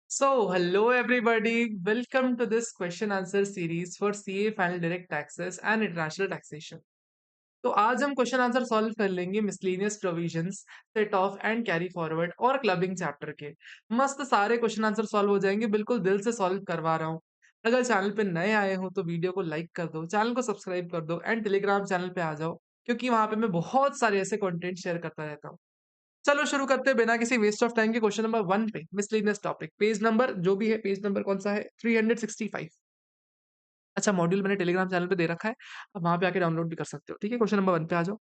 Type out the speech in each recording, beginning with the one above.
Hello everybody. Welcome to this question answer series for CA Final Direct Taxes and International Taxation. तो आज हम question answer solve कर लेंगे miscellaneous provisions, set of and carry forward और clubbing chapter के। मस्त सारे question answer solve हो जाएंगे, बिल्कुल दिल से सॉल्व करवा रहा हूँ। अगर चैनल पे नए आए हो तो वीडियो को लाइक कर दो, चैनल को सब्सक्राइब कर दो एंड टेलीग्राम चैनल पे आ जाओ, क्योंकि वहां पे मैं बहुत सारे ऐसे कंटेंट शेयर करता रहता हूँ। चलो शुरू करते हैं बिना किसी वेस्ट ऑफ टाइम के क्वेश्चन नंबर 1 पे। मिसलेनियस टॉपिक, पेज नंबर जो भी है, पेज नंबर कौन सा है? 365। अच्छा, मॉड्यूल मैंने टेलीग्राम चैनल पे दे रखा है, अब वहां पे आके डाउनलोड भी कर सकते हो। ठीक है, क्वेश्चन नंबर 1 पे आ जाओ।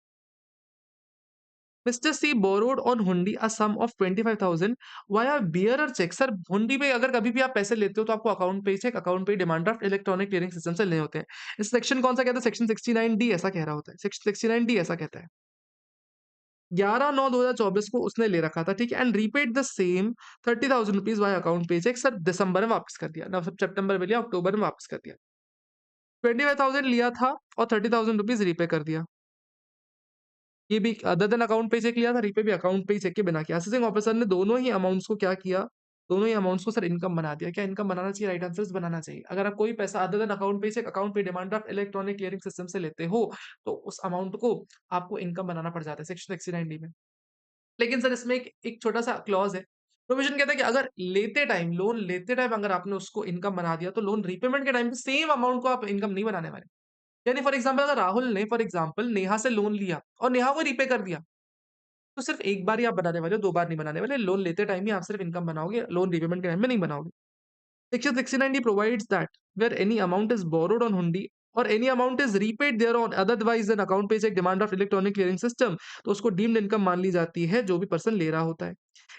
Mister C borrowed on hundi a sum of 25,000 via bearer cheque. Sir, hundi पे अगर कभी भी आप पैसे लेते हो तो आपको अकाउंट पे चेक, अकाउंट पे demand draft electronic clearing system से लेने होते हैं। इस सेक्शन कौन सा कहता है? सेक्शन 69 डी ऐसा कह रहा होता है। सेक्शन 69 डी ऐसा कहता है। 11/9/2024 को उसने ले रखा था, ठीक है, and repaid the same 30,000 rupees bye account पे चेक। सर, दिसंबर में वापस कर दिया ना, सितंबर में लिया, अक्टूबर में वापस कर दिया। 25,000 लिया था और 30,000 रुपीज रीपे कर दिया। ये भी अदर देन अकाउंट पे चेक लिया था, रीपे भी अकाउंट पे ही चेक के बिना किया। असेसिंग ऑफिसर ने दोनों ही अमाउंट्स को क्या किया? दोनों ही अमाउंट्स को सर इनकम बना दिया। क्या इनकम बनाना चाहिए? राइट आंसर बनाना चाहिए। अगर आप कोई पैसा अदर देन अकाउंट पे चेक, अकाउंट पे demand draft electronic clearing system से लेते हो तो उस अमाउंट को आपको इनकम बनाना पड़ जाता है सेक्शन 69 डी में। लेकिन सर इसमें एक छोटा-सा क्लॉज़ है। प्रोविज़न कहता है कि अगर लेते टाइम, लोन लेते टाइम अगर आपने उसको इनकम बना दिया, तो लोन रीपेमेंट के टाइम पे सेम अमाउंट को आप इनकम नहीं बनाने वाले। यानी फॉर एग्ज़ाम्पल अगर राहुल ने फॉर एग्ज़ाम्पल नेहा से लोन लिया और नेहा को रीपे कर दिया, तो सिर्फ़ एक बार ही आप बनाने वाले हो, 2 बार नहीं बनाने वाले। लोन लेते टाइम ही आप सिर्फ़ इनकम बनाओगे, लोन रीपेमेंट के टाइम में नहीं बनाओगे। Section 69D provides that where any amount is borrowed on hundi or any amount is repaid thereon otherwise an account पे check demand of electronic clearing system, तो उसको डीम्ड इनकम मान ली जाती है जो भी पर्सन ले रहा होता है।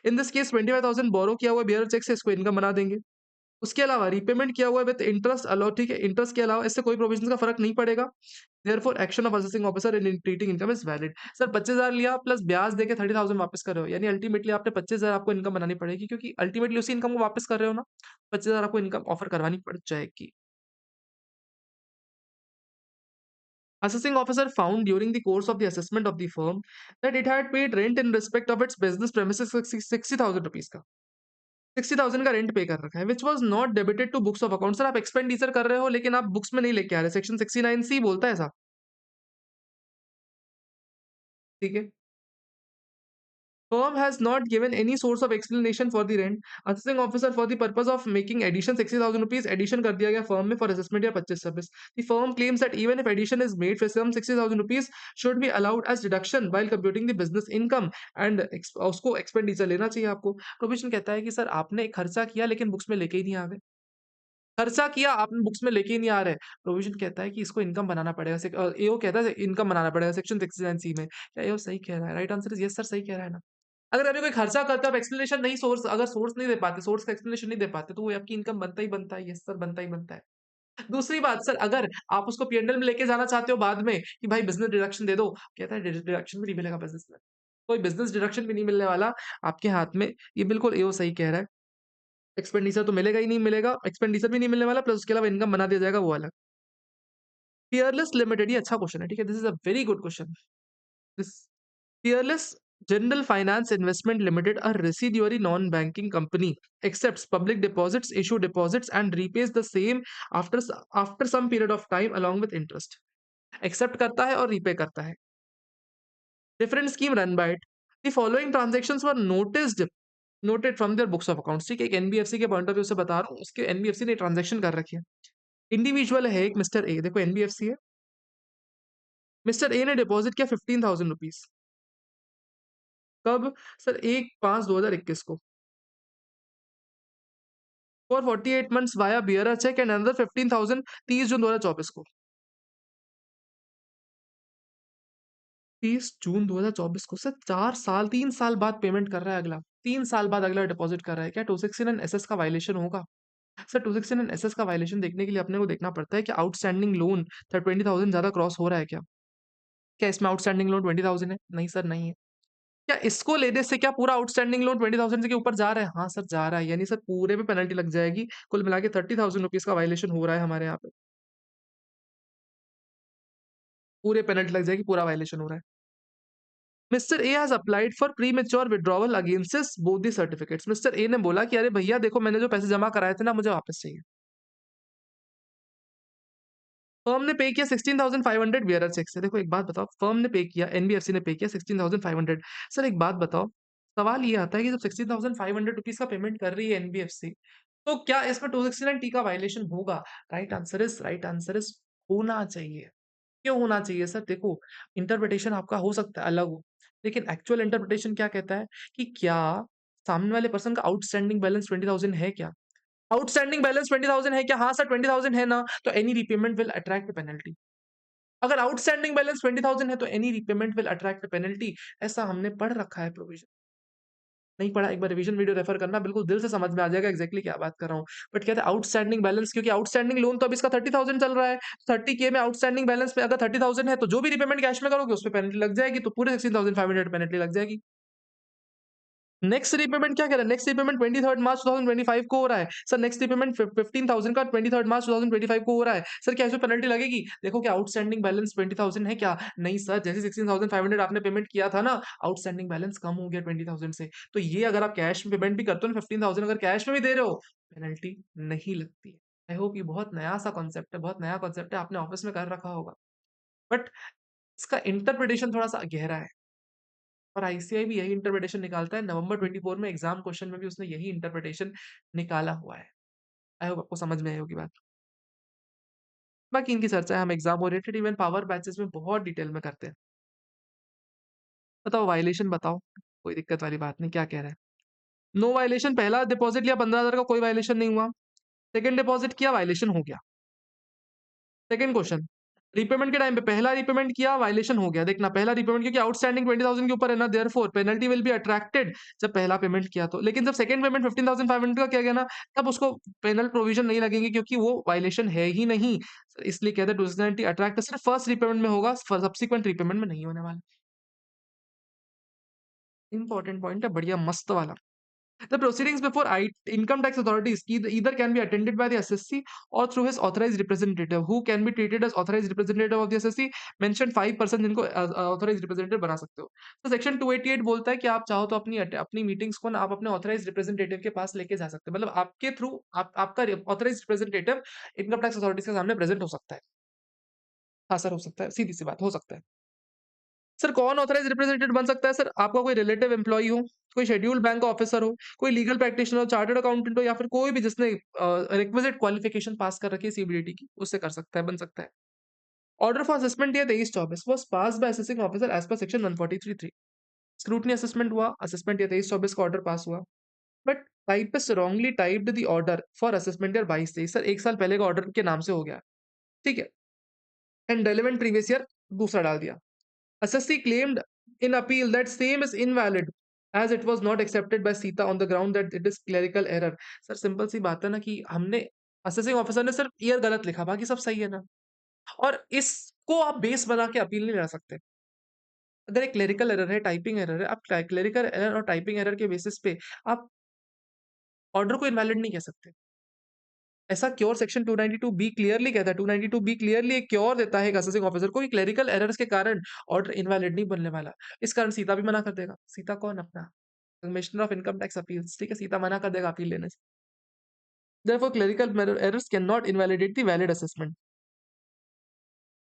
इन दिस केस 25,000 बोरो किया हुआ बियरर चेक से इसको इनकम बना देंगे। उसके अलावा रीपेमेंट किया हुआ है विद इंटरेस्ट अलाउ, ठीक है, इंटरेस्ट के अलावा इससे कोई प्रोविजन का फर्क नहीं पड़ेगा। Therefore action of assessing officer in treating income is valid. Sir, 25,000 लिया प्लस ब्याज देके 30,000 वापस कर रहे हो, यानी अल्टीमेटली आपने 25,000 आपको इनकम बनानी पड़ेगी, क्योंकि अल्टीमेटली उसी इनकम को वापस कर रहे हो ना। 25,000 आपको इनकम ऑफर करवानी पड़ जाएगी। Assessing officer found during the course of the assessment of the firm that it had paid rent in respect of its business premises 60,000 rupees का, 60,000 का रेंट पे कर रखा है, which was not debited to books of account. Sir, आप expenditure कर रहे हो लेकिन आप बुक्स में नहीं लेके आ रहे। सेक्शन 69C बोलता है ऐसा। ठीक है। Firm has not given any source of explanation for the rent. Assessing officer for the purpose of making addition 60,000 rupees addition कर दिया गया firm में for assessment या purchase service. The firm claims that even if addition is made for some 60,000 rupees should be allowed as deduction while computing the business income and उसको expenditure लेना चाहिए आपको। Provision कहता है कि सर आपने खर्चा किया लेकिन बुक्स में लेके ही नहीं आ गए। खर्चा किया आपने, बुक्स में लेके ही नहीं आ रहे। प्रोविजन कहता है कि इसको इनकम बनाना पड़ेगा। एओ कहता है इनकम बनाना पड़ेगा सेक्शन 69C में। क्या एओ सही कह रहा है? Right answer is yes sir, सही कह रहा है ना। अगर अभी कोई खर्चा करता है, आप एक्सप्लेनेशन नहीं, सोर्स अगर सोर्स नहीं दे पाते, सोर्स का एक्सप्लेनेशन नहीं दे पाते, तो वो आपकी इनकम बनता ही बनता है। यस सर, बनता ही बनता है। दूसरी बात सर, अगर आप उसको पी&एल में लेके जाना चाहते हो बाद में कि भाई बिज़नेस डिडक्शन दे दो, कहता है डिडक्शन भी नहीं मिलेगा बिज़नेस में। कोई बिज़नेस डिडक्शन भी नहीं मिलने वाला आपके हाथ में। ये बिल्कुल एओ सही कह रहा है। एक्सपेंडिचर तो मिलेगा ही नहीं मिलेगा, एक्सपेंडिचर भी नहीं मिलने वाला, प्लस उसके अलावा इनकम बना दिया जाएगा वो अलग। Peerless लिमिटेड, ये अच्छा क्वेश्चन है, ठीक है, this is a very good question. This Peerless General Finance Investment Limited, a residuary non-banking company, accepts public deposits, issue deposits, and repays the same after some period of time along with interest. Accept करता है और repay करता है। Different scheme run by it. The following transactions were noted from their books of accounts। ठीक है, एक NBFC के point of view से बता रहा हूँ, उसके एनबीएफसी ने ट्रांजेक्शन कर रखी है। इंडिविजुअल है एक मिस्टर ए, देखो एनबीएफसी है। मिस्टर ए ने डिपॉजिट किया 15,000 रुपीज। कब? सर 1/5/2021 को, for 48 months via bearer check and another 15,000 30 जून 2024 को। 30 जून 2024 को सर 4 साल, 3 साल बाद पेमेंट कर रहा है अगला, 3 साल बाद अगला डिपॉजिट कर रहा है। क्या 269 एसएस का वायलेशन होगा? सर 269 एसएस का वायलेशन देखने के लिए अपने को देखना पड़ता है कि आउटस्टैंडिंग लोन 20,000 ज्यादा क्रॉस हो रहा है क्या। क्या इसमें आउटस्टैंडिंग लोन 20,000 है? नहीं सर, नहीं है। क्या इसको लेने से क्या पूरा आउटस्टैंडिंग लोन 20,000 से के ऊपर जा रहा है? हाँ सर, जा रहा है, यानी सर पूरे पे पेनल्टी लग जाएगी। कुल मिला के 30,000 रुपीज का वायलेशन हो रहा है हमारे यहाँ पे। पूरे पेनल्टी लग जाएगी, पूरा वायलेशन हो रहा है। Mister A has applied for premature withdrawal against his both the certificates. Mister A ने बोला कि अरे भैया देखो मैंने जो पैसे जमा कराए थे ना मुझे वापस चाहिए। फर्म ने पे किया 16,500 बियरर चेक से। देखो एक बात बताओ, फर्म ने पे किया, एनबीएफसी ने पे किया 16,500। सर एक बात बताओ, सवाल ये आता है कि जब 16,500 रुपीज़ का पेमेंट कर रही है एनबीएफसी, तो क्या इसमें 269 टी का वायलेशन होगा? राइट आंसर इज़ होना चाहिए। क्यों होना चाहिए सर? देखो, इंटरप्रिटेशन आपका हो सकता है अलग हो, लेकिन एक्चुअल इंटरप्रिटेशन क्या कहता है कि क्या सामने वाले पर्सन का आउटस्टैंडिंग बैलेंस 20,000 है क्या? आउटस्टैंडिंग बैलेंस 20,000 है क्या? हाँ सर 20,000 है ना, तो any repayment will attract penalty. अगर आउटस्टैंडिंग बैलेंस 20,000 है तो any repayment will attract penalty. ऐसा हमने पढ़ रखा है प्रोविजन। नहीं पढ़ा, एक बार रिवीजन वीडियो रेफर करना, बिल्कुल दिल से समझ में आ जाएगा एग्जैक्टली क्या बात कर रहा हूँ। बट कहते हैं आउटस्टैंडिंग बैलेंस, क्योंकि आउटस्टैंडिंग लोन तो अभी इसका 30,000 चल रहा है। 30K में आउटस्टैंडिंग बैलेंस पे अगर 30,000 है तो जो भी रीपेमेंट कैश में करोगे उस पे पेनल्टी लग जाएगी, तो पूरे 16,500 पेनल्टी लग जाएगी। नेक्स्ट रीपेमेंट क्या कह रहा है? नेक्स्ट रीपेमेंट 23 मार्च 2025 को हो रहा है। सर नेक्स्ट रीपेमेंट 15,000 का 23 मार्च 2025 को हो रहा है। सर क्या इसमें पेनल्टी लगेगी? देखो क्या आउटस्टैंडिंग बैलेंस 20,000 है क्या? नहीं सर, जैसे 16,500 आपने पेमेंट किया था ना, आउटस्टैंडिंग बैलेंस कम हो गया 20,000 से। तो ये अगर आप कैश में पेमेंट भी करते हो ना, 15,000 अगर कैश में भी दे रहे हो, पेनल्टी नहीं लगती है। आई होप ये बहुत नया सा कॉन्सेप्ट है, बहुत नया कॉन्सेप्ट है, आपने ऑफिस में कर रखा होगा। बट इसका इंटरप्रिटेशन थोड़ा सा गहरा है। और आईसीआई भी यही इंटरप्रिटेशन निकालता है। नवंबर 24 में एग्जाम क्वेश्चन में भी उसने यही इंटरप्रिटेशन निकाला हुआ है। आई होप आपको समझ में आई होगी बात। बाकी इनकी चर्चा हम exam oriented even power batches में बहुत डिटेल में करते हैं। बताओ वायलेशन बताओ, कोई दिक्कत वाली बात नहीं, क्या कह रहा है? नो वायलेशन, पहला डिपॉजिट लिया 15,000 का, कोई वायलेशन नहीं हुआ। सेकंड डिपॉजिट किया, वायलेशन हो गया। सेकंड क्वेश्चन, रीपेमेंट के टाइम पे पहला रीपेमेंट किया, वायलेशन हो गया। देखना पहला रीपेमेंट, क्योंकि आउटस्टैंडिंग 20,000 के ऊपर है ना, therefore penalty will be attracted जब पहला पेमेंट किया तो। लेकिन जब सेकंड पेमेंट 15,500 का किया गया ना, तब उसको पेनल प्रोविजन नहीं लगेंगे क्योंकि वो वायलेशन है ही नहीं। इसलिए कहते हैं 290 अट्रैक्ट सिर्फ फर्स्ट रीपेमेंट में होगा, सब्सिक्वेंट रीपेमेंट में नहीं होने वाला। इंपॉर्टेंट पॉइंट है, बढ़िया मस्त वाला। The proceedings before income tax authorities either can be attended by the SSC or through his authorized representative, who can be treated as authorized representative of the SSC. Mentioned 5% जिनको authorized representative बना सकते हो। तो section 288 बोलता है कि आप चाहो तो अपनी मीटिंग्स को ना आप अपने authorized representative के पास लेके जा सकते हो। मतलब आपके थ्रू आपका authorized representative income tax authorities के सामने प्रेजेंट हो सकता है। हाँ सर, हो सकता है, सीधी सी बात, हो सकता है। सर कौन ऑथराइज्ड रिप्रेजेंटेटिव बन सकता है? सर आपका कोई रिलेटिव एम्प्लॉई हो, कोई शेड्यूल्ड बैंक का ऑफिसर हो, कोई लीगल प्रैक्टिशनर हो, चार्टर्ड अकाउंटेंट हो, या फिर कोई भी जिसने रिक्विजिट क्वालिफिकेशन पास कर रखी है सीबीडीटी की, उससे कर सकता है, बन सकता है। Order for assessment year 23-24 was pass by assessing officer as per section 143(3). Scrutiny assessment हुआ, असेसमेंट ईयर 23-24 का ऑर्डर पास हुआ, but typist wrongly typed the order for assessment year 22-23। Sir 1 साल पहले का ऑर्डर के नाम से हो गया, ठीक है, एंड रेलेवेंट प्रीवियस ईयर दूसरा डाल दिया। SSC claimed in appeal that same is invalid as it was not accepted by Sita on the ground that it is clerical error। Sir simple सी बात है ना कि हमने असेसिंग ऑफिसर ने सिर्फ ईयर गलत लिखा, बाकी सब सही है ना। और इसको आप बेस बना के अपील नहीं लड़ा सकते। अगर एक क्लेरिकल एरर है, टाइपिंग एरर है, आप क्लेरिकल एरर और टाइपिंग एरर के बेसिस पे आप ऑर्डर को इनवैलिड नहीं कह सकते। ऐसा क्योर सेक्शन 292 बी क्लियरली कहता है। 292 बी क्लियरली एक क्योर देता है एक असेसिंग ऑफिसर को कि क्लेरिकल एरर्स के कारण ऑर्डर इनवैलिड नहीं बनने वाला। इस कारण सीता भी मना कर देगा। सीता कौन? अपना commissioner of income tax appeals, ठीक है, सीता मना कर देगा अपील लेने से। Therefore, clerical errors cannot invalidate the valid assessment।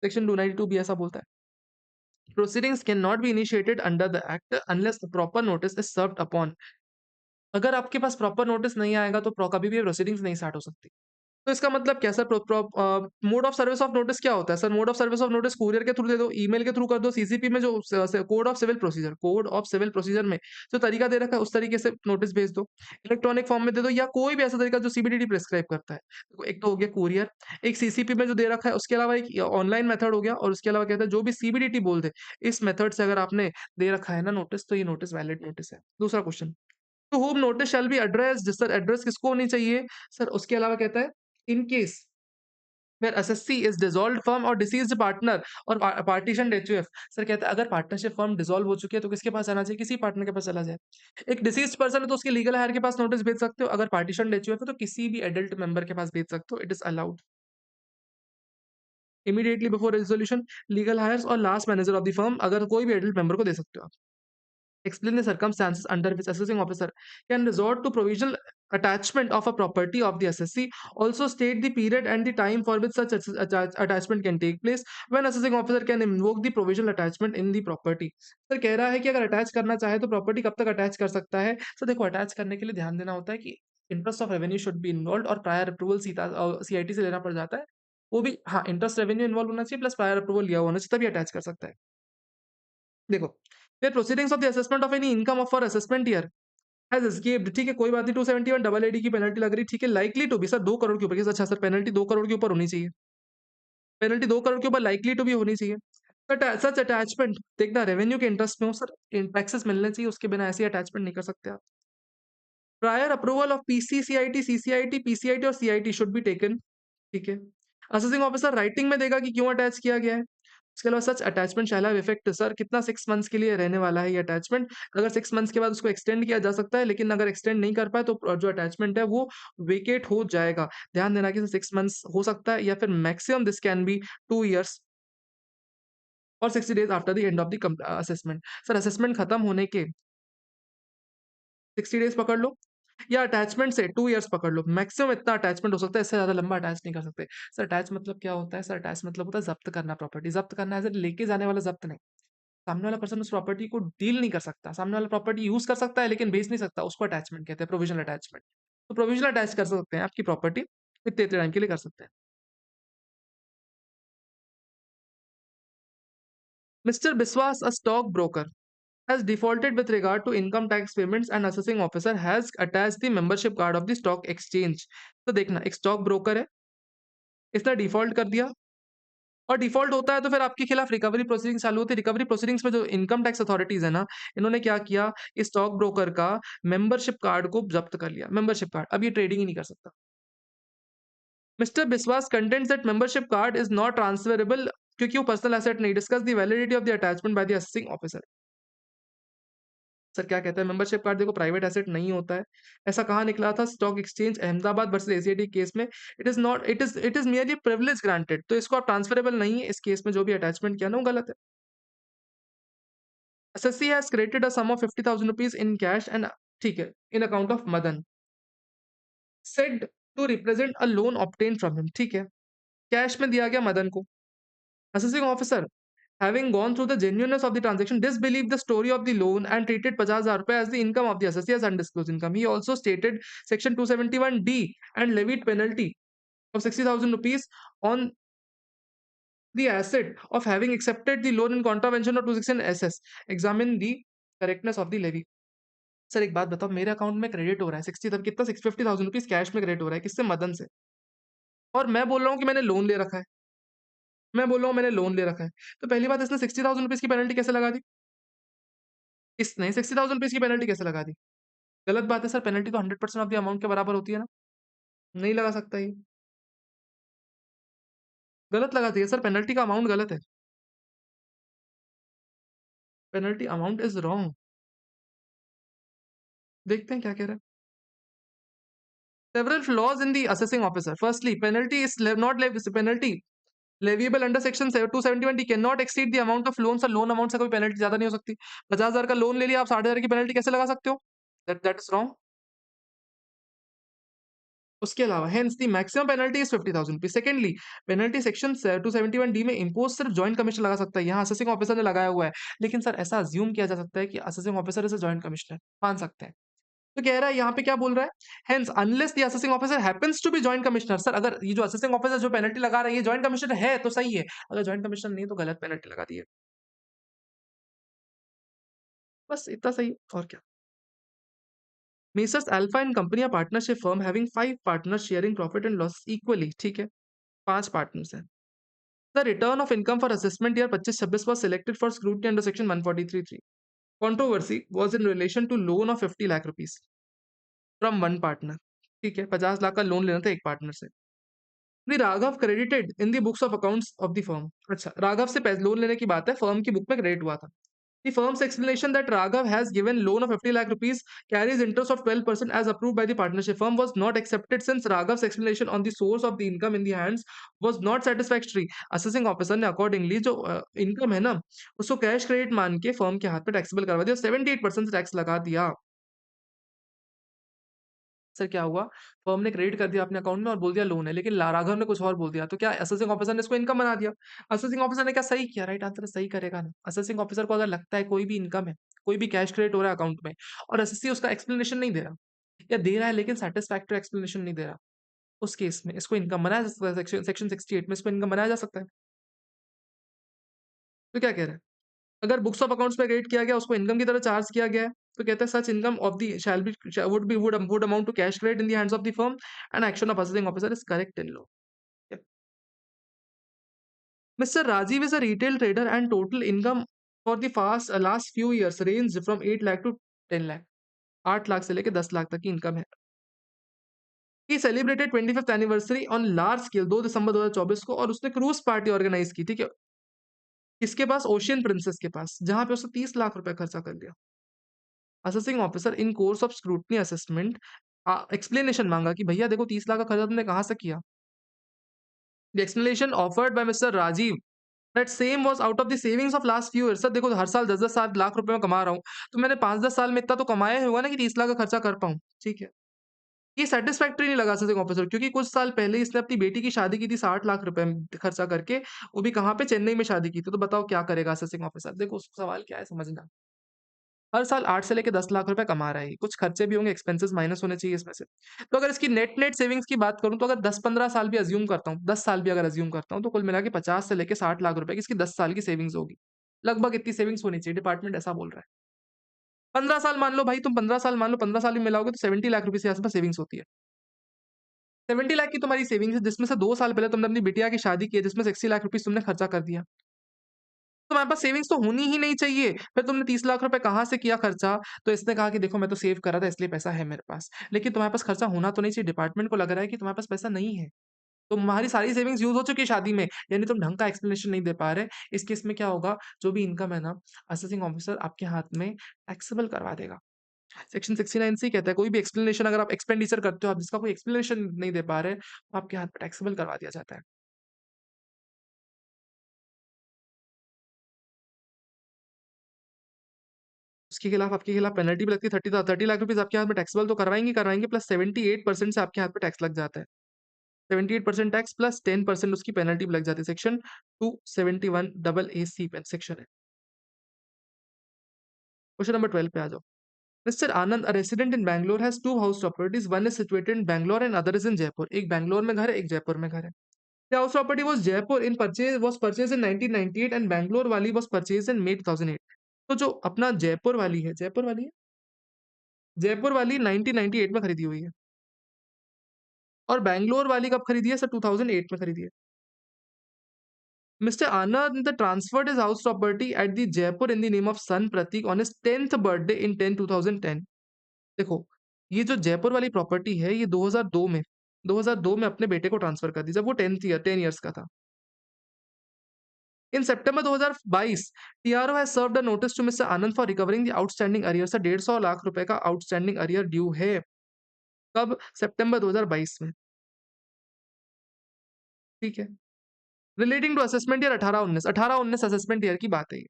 Section 292 भी ऐसा बोलता है। Proceedings cannot be initiated under the act unless the proper notice is served upon। अगर आपके पास प्रॉपर नोटिस नहीं आएगा तो कभी भी प्रोसीडिंग्स नहीं स्टार्ट हो सकती। तो इसका मतलब क्या sir? Mode of service of notice क्या होता है sir? Mode of service of notice courier के थ्रू दे दो, ईमेल के थ्रू कर दो, सीसीपी में जो कोड ऑफ सिविल प्रोसीजर में जो तरीका दे रखा है उस तरीके से नोटिस भेज दो, इलेक्ट्रॉनिक फॉर्म में दे दो, या कोई भी ऐसा तरीका जो सीबीडीटी प्रिस्क्राइब करता है। देखो, एक तो हो गया कुरियर, एक सीसीपी में जो दे रखा है, उसके अलावा एक ऑनलाइन मेथड हो गया, और उसके अलावा कहता है जो भी सीबीडीटी बोल दे, इस मेथड से अगर आपने दे रखा है ना नोटिस, तो ये नोटिस वैलिड नोटिस है। दूसरा question, to whom notice shall be addressed. Sir address किसको होनी चाहिए? सर उसके अलावा कहता है in case where SSC is dissolved firm और डिसीज्ड पार्टनर और पार्टीशन एचयूएफ। सर कहता है अगर पार्टनरशिप फर्म डिसॉल्व हो चुकी है तो किसके पास जाना चाहिए? किसी पार्टनर के पास चला जाए। एक डिसीज्ड पर्सन है तो उसके लीगल हायर के पास नोटिस भेज सकते हो। अगर पार्टीशन एचयूएफ है तो किसी भी एडल्ट मेंबर के पास भेज सकते हो। It is allowed immediately before resolution, legal heirs और last manager of the firm, अगर कोई भी एडल्ट मेंबर को दे सकते हो आप। explain the circumstances under which assessing officer can resort to provisional attachment of a property of the assessee. Also state the period and the time for which such attachment can take place. When assessing officer can invoke the provisional attachment in the property. Sir कह रहा है कि अगर attach करना चाहे तो property कब तक अटैच कर सकता है? सर देखो अटैच करने के लिए ध्यान देना होता है कि interest of revenue should be involve और प्रायर अप्रूवल सीआईटी से लेना पड़ जाता है। वो भी हाँ इंटरेस्ट रेवेन्यू इन्वॉल्व होना चाहिए प्लस प्रायर अप्रूवल लिया हुआ होना चाहिए तभी अटैच कर सकता है। देखो फिर proceedings of the assessment of any income of for assessment year has escaped, ठीक है कोई बात नहीं, 271 डबल एडी की पेनल्टी लग रही, ठीक है likely to be sir 2 crore के ऊपर, अच्छा सर पेनल्टी 2 करोड़ के ऊपर होनी चाहिए, पेनल्टी 2 करोड़ के ऊपर लाइकली टू भी होनी चाहिए। बट सच अटैचमेंट देखना रेवेन्यू के इंटरेस्ट में हो सर, टैक्सेस मिलने चाहिए उसके बिना ऐसी अटैचमेंट नहीं कर सकते आप। Prior approval of PCCIT, CCIT, PCIT और सीआईटी शुड बी टेकन, ठीक है। असेसिंग ऑफिसर राइटिंग में देगा कि क्यों अटैच किया गया है। उसके अलावा such attachment shall have effect sir कितना 6 मंथ्स के लिए रहने वाला है ये अटैचमेंट। अगर 6 मंथ्स के बाद उसको एक्सटेंड किया जा सकता है, लेकिन अगर एक्सटेंड नहीं कर पाए तो जो अटैचमेंट है वो वेकेट हो जाएगा। ध्यान देना कि 6 मंथ्स हो सकता है या फिर maximum this can be 2 years और 60 days after the end of the assessment. Sir assessment खत्म होने के 60 डेज पकड़ लो या अटैचमेंट से 2 इयर्स पकड़ लो, मैक्सिमम इतना अटैचमेंट हो सकता है, इससे ज्यादा लंबा अटैच नहीं कर सकते। सर अटैच मतलब क्या होता है? सर अटैच मतलब होता है जब्त करना, प्रॉपर्टी जब्त करना है, लेके जाने वाला जब्त नहीं। सामने वाला पर्सन उस प्रॉपर्टी को डील नहीं कर सकता, सामने वाला प्रॉपर्टी यूज कर सकता है लेकिन बेच नहीं सकता, उसको अटैचमेंट कहते हैं, प्रोविजनल अटैचमेंट। तो प्रोविजनल अटैच कर सकते हैं आपकी प्रॉपर्टी, इतने इतने टाइम के लिए कर सकते हैं। Mister Biswas a stock broker has defaulted with regard to income tax payments and assessing officer has attached the membership card of the stock exchange। तो देखना एक स्टॉक ब्रोकर है, इसने डिफॉल्ट कर दिया और डिफॉल्ट होता है तो फिर आपके खिलाफ रिकवरी प्रोसीडिंग्स चालू होती है। रिकवरी प्रोसीडिंग्स में जो इनकम टैक्स अथॉरिटीज है ना, इन्होंने क्या किया, इस स्टॉक ब्रोकर का मेंबरशिप कार्ड को जब्त कर लिया। मेंबरशिप कार्ड अब ये ट्रेडिंग ही नहीं कर सकता। Mister Biswas contends that membership card is not transferable क्योंकि वो पर्सनल एसेट नहीं। Discuss the validity of the attachment by the assessing officer. Sir क्या कहता है मेंबरशिप कार्ड देखो प्राइवेट एसेट नहीं होता है। ऐसा कहाँ निकला था? Stock exchange Ahmedabad versus ACIT case में। It is merely privilege granted, तो इसको आप ट्रांसफरेबल नहीं है। इस केस में जो भी अटैचमेंट किया ना वो गलत है। SSC has credited a sum of 50,000 rupees in cash and, ठीक है, in account of Madan said to represent a loan obtain from him, ठीक है, कैश में दिया गया मदन को। Assessing officer having gone through the genuineness of the transaction, disbelieved the story of the loan and treated 50,000 rupees as the income of the assessee as undisclosed income. He also stated section 271D and levied penalty of 60,000 rupees on the asset of having accepted the loan in contravention of 216 SS. Examine the correctness of the levy. Sir एक बात बताओ, मेरे account में credit हो रहा है 60 तक कितना 650,000 रुपीज कैश में क्रेडिट हो रहा है, किससे? मदन से। और मैं बोल रहा हूँ कि मैंने लोन ले रखा है, मैं बोल रहा हूँ मैंने लोन ले रखा है। तो पहली बात इसने 60,000 रुपीज की पेनल्टी कैसे लगा दी? इसने 60,000 रुपीज की पेनल्टी कैसे लगा दी? गलत बात है सर, पेनल्टी तो 100% ऑफ द अमाउंट के बराबर होती है ना, नहीं लगा सकता ये, गलत लगाती है सर, पेनल्टी का अमाउंट गलत है, पेनल्टी अमाउंट इज रॉन्ग। देखते हैं क्या कह रहा है। Several flaws in the assessing officer. Firstly penalty is not penalty leviable under section 271 D can not exceed the amount of loan. Sir loan amount से कोई पेनल्टी ज्यादा नहीं हो सकती। 50,000 का लोन ले लिया आप, 60,000 की पेनल्टी कैसे लगा सकते हो? That is wrong. उसके अलावा hence the maximum penalty is 50,000 rupees. Secondly penalty section 271 D में इम्पोज सिर्फ जॉइंट कमिश्नर लगा सकता है, यहाँ असेसिंग ऑफिसर ने लगाया हुआ है। लेकिन सर ऐसा अज्यूम किया जा सकता है कि assessing officer is joint commissioner, मान सकते हैं। तो कह रहा है यहाँ पे क्या बोल रहा है, hence unless the assessing officer happens to be joint commissioner. Sir अगर ये जो असेसिंग ऑफिसर जो पेनल्टी लगा रहा है ये जॉइंट कमिश्नर है तो सही है, अगर जॉइंट कमिश्नर नहीं है तो गलत पेनल्टी लगा दी है। बस इतना सही और क्या। Messrs alpha and company partnership firm having 5 partners sharing profit and loss equally, ठीक है, 5 पार्टनर्स हैं। The return of income for assessment year 25-26 was selected for scrutiny under section 143(3). Controversy was in relation to loan of 50 lakh rupees from one partner, ठीक है, 50 लाख का loan लेना था एक partner से। The Raghav credited in the books of accounts of the firm। अच्छा राघव से पैसे लोन लेने की बात है, फर्म की बुक में क्रेडिट हुआ था। The firm's explanation that Raghav has given loan of 50 lakh rupees carries interest of 12% as approved by the partnership firm was not accepted since Raghav's explanation on the source of the income in the hands was not satisfactory. Assessing officer ने accordingly जो income है ना उसको cash credit मान के firm के हाथ में टैक्सेबल करवा दिया 78% टैक्स लगा दिया। सर क्या हुआ? फर्म ने क्रेडिट कर दिया अपने अकाउंट में और बोल दिया लोन है, लेकिन राघव ने कुछ और बोल दिया, तो क्या असेसिंग ऑफिसर ने इसको इनकम बना दिया। असेसिंग ऑफिसर ने क्या सही किया? राइट आंसर सही करेगा ना। असेसिंग ऑफिसर को अगर लगता है कोई भी इनकम है, कोई भी कैश क्रेडिट हो रहा है अकाउंट में और एसएससी उसका एक्सप्लेनेशन नहीं दे रहा या दे रहा है लेकिन सैटिस्फैक्टरी एक्सप्लेनेशन नहीं दे रहा, उस केस में इसको इनकम बनाया जा सकता है। सेक्शन 68 में इसको इनकम बनाया जा सकता है। तो क्या कह रहा है? अगर बुक्स ऑफ अकाउंट्स में क्रेडिट किया गया, उसको इनकम की तरह चार्ज किया गया है, तो कहता है such income of the shall be would amount to cash credit in the hands of the firm and action of assessing officer is correct in law. Mr. Rajiv is a retail trader and total income for the last few years ranged from 8 lakh to 10 lakh. 8 lakh से लेके 10 लाख तक की income है। He celebrated 25th anniversary on large scale 2 दिसंबर 2024 को और उसने cruise party organise की थी। किसके पास? ओशियन प्रिंसेस के पास, जहां पे उसने 30 लाख रुपए खर्चा कर दिया। Assessing officer in course of scrutiny assessment explanation मांगा कि भैया देखो 30 लाख का खर्चा तुमने कहां से किया। The explanation offered by mister Rajiv that same was out of the savings of last few years. Sir देखो हर साल 10-10 7 लाख रुपए में कमा रहा हूँ, तो मैंने 5-10 साल में इतना तो कमाया ही होगा ना कि 30 लाख का खर्चा कर पाऊँ, ठीक है। ये सैटिस्फैक्टरी नहीं लगा असेसिंग ऑफिसर क्योंकि कुछ साल पहले इसने अपनी बेटी की शादी की थी 60 लाख रुपए में खर्चा करके, वो भी कहाँ पे? चेन्नई में शादी की थी। तो बताओ क्या करेगा असेसिंग ऑफिसर? देखो सवाल क्या है समझना। हर साल 8 से लेके 10 लाख रुपए कमा रहा है ये, कुछ खर्चे भी होंगे, एक्सपेंसेस माइनस होने चाहिए इसमें से। तो अगर इसकी नेट नेट सेविंग्स की बात करूँ तो अगर 10-15 साल भी अज़्यूम करता हूँ, 10 साल भी अगर अज़्यूम करता हूँ तो कुल मिला के 50 से लेके 60 लाख रुपए की इसकी 10 साल की सेविंग्स होगी। लगभग इतनी सेविंग्स होनी चाहिए, डिपार्टमेंट ऐसा बोल रहा है। 15 साल मान लो भाई, तुम 15 साल मान लो, 15 साल भी मिलाओगे तो 70 लाख रुपए के आस-पास सेविंग्स होती है। 70 लाख की तुम्हारी सेविंग्स है जिसमें से 2 साल पहले तुमने अपनी बिटिया की शादी की है जिसमें 60 लाख रुपए तुमने खर्चा कर दिया। तुम्हारे पास सेविंग्स तो होनी ही नहीं चाहिए। फिर तुमने 30 लाख रुपए कहाँ से किया खर्चा? तो इसने कहा कि देखो मैं तो सेव कर रहा था इसलिए पैसा है मेरे पास। लेकिन तुम्हारे पास खर्चा होना तो नहीं चाहिए, डिपार्टमेंट को लग रहा है कि तुम्हारे पास पैसा नहीं है। तुम्हारी सारी सेविंग्स यूज़ हो चुकी है शादी में, यानी तुम ढंग का एक्सप्लेनेशन नहीं दे पा रहे। इस केस में क्या होगा? जो भी इनकम है ना, असेसिंग ऑफिसर आपके हाथ में टैक्सेबल करवा देगा। सेक्शन 69 सी कहता है कोई भी एक्सप्लेनेशन अगर आप एक्सपेंडिचर करते हो, आप जिसका कोई एक्सप्लेनेशन नहीं दे पा रहे, तो आपके हाथ में टैक्सेबल करवा दिया जाता है। उसके खिलाफ आपके खिलाफ पेनल्टी भी लगती है 30 लाख रुपीज़ आपके हाथ में टैक्सेबल तो करवाएँगे करवाएँगे प्लस 78% से आपके हाथ में टैक्स लग जाता है। 78% टैक्स प्लस 10% उसकी पेनल्टी भी लग जाती है। सेक्शन 271 डबल ए सी पे सेक्शन है। क्वेश्चन नंबर 12 पे आ जाओ। Mister Anand, a resident in Bangalore has two house properties. One is situated in Bangalore and other is in Jaipur. एक बैंगलोर में घर है, एक जयपुर में घर है। The house property was purchased in 1998 and Bangalore वाली was purchased in May 2008. तो जो अपना जयपुर वाली है, जयपुर वाली 1998 में खरीदी हुई है और बैंगलोर वाली कब खरीदी है? सर 2008 में खरीदी है। Mr. Anand transferred his house property at the Jaipur in the name of son Pratik on his 10th birthday in 10/2010. देखो, ये जो जयपुर वाली प्रॉपर्टी है ये 2002 में अपने बेटे को ट्रांसफर कर दी जब वो 10 इयर्स का था। In September 2022 TRO has served a notice to mister Anand for recovering the outstanding arrear. Sir 150 lakh रुपए का आउटस्टैंडिंग अरियर ड्यू है। कब? सितंबर 2022 में। ठीक है। Relating to assessment year 18-19 assessment year की बात है ये।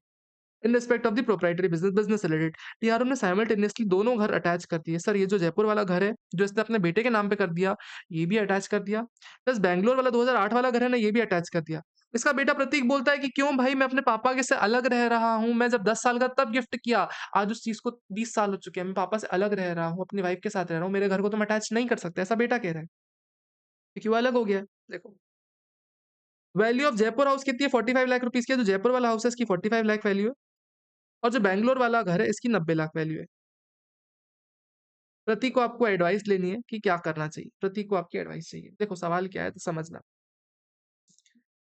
In respect of the proprietary business related TRO ने साइमल्टेनियसली दोनों घर अटैच कर दिए। सर ये जो जयपुर वाला घर है जो इसने अपने बेटे के नाम पे कर दिया, ये भी अटैच कर दिया। प्लस बैंगलोर वाला 2008 वाला घर है ना, ये भी अटैच कर दिया। इसका बेटा प्रतीक बोलता है कि क्यों भाई मैं अपने पापा के से अलग रह रहा हूँ, मैं जब 10 साल का तब गिफ्ट किया, आज उस चीज को 20 साल हो चुके हैं, मैं पापा से अलग रह रहा हूँ, अपनी वाइफ के साथ रह रहा हूँ, मेरे घर को तुम अटैच नहीं कर सकते, ऐसा बेटा कह रहा है। ये क्यों अलग हो गया है? देखो, वैल्यू ऑफ जयपुर हाउस कितनी है? 45 लाख रुपीज की है। जो जयपुर वाला हाउस है इसकी 45 लाख वैल्यू है और जो बैंगलोर वाला घर है इसकी 90 लाख वैल्यू है। प्रतीक को आपको एडवाइस लेनी है कि क्या करना चाहिए। प्रतीक को आपकी एडवाइस चाहिए। देखो सवाल क्या है तो समझना।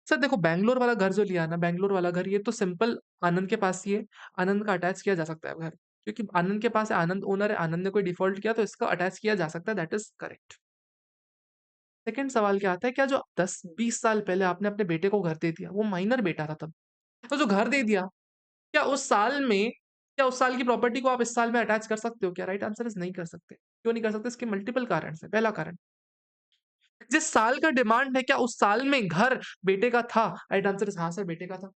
सर देखो बैंगलोर वाला घर जो लिया ना, बैंगलोर वाला घर ये तो सिंपल आनंद के पास ही है। आनंद का अटैच किया जा सकता है घर, क्योंकि आनंद के पास है, आनंद ओनर है, आनंद ने कोई डिफॉल्ट किया तो इसका अटैच किया जा सकता है। That is correct. सेकंड सवाल क्या आता है, क्या जो 10-20 साल पहले आपने अपने बेटे को घर दे दिया, वो माइनर बेटा था तब, तो जो घर दे दिया क्या उस साल की प्रॉपर्टी को आप इस साल में अटैच कर सकते हो क्या? राइट आंसर इज़ नहीं कर सकते। क्यों नहीं कर सकते? इसके मल्टीपल कारण हैं। पहला कारण, जिस साल का डिमांड है क्या उस साल में घर बेटे का था? राइट आंसर इज़ हाँ सर बेटे का था।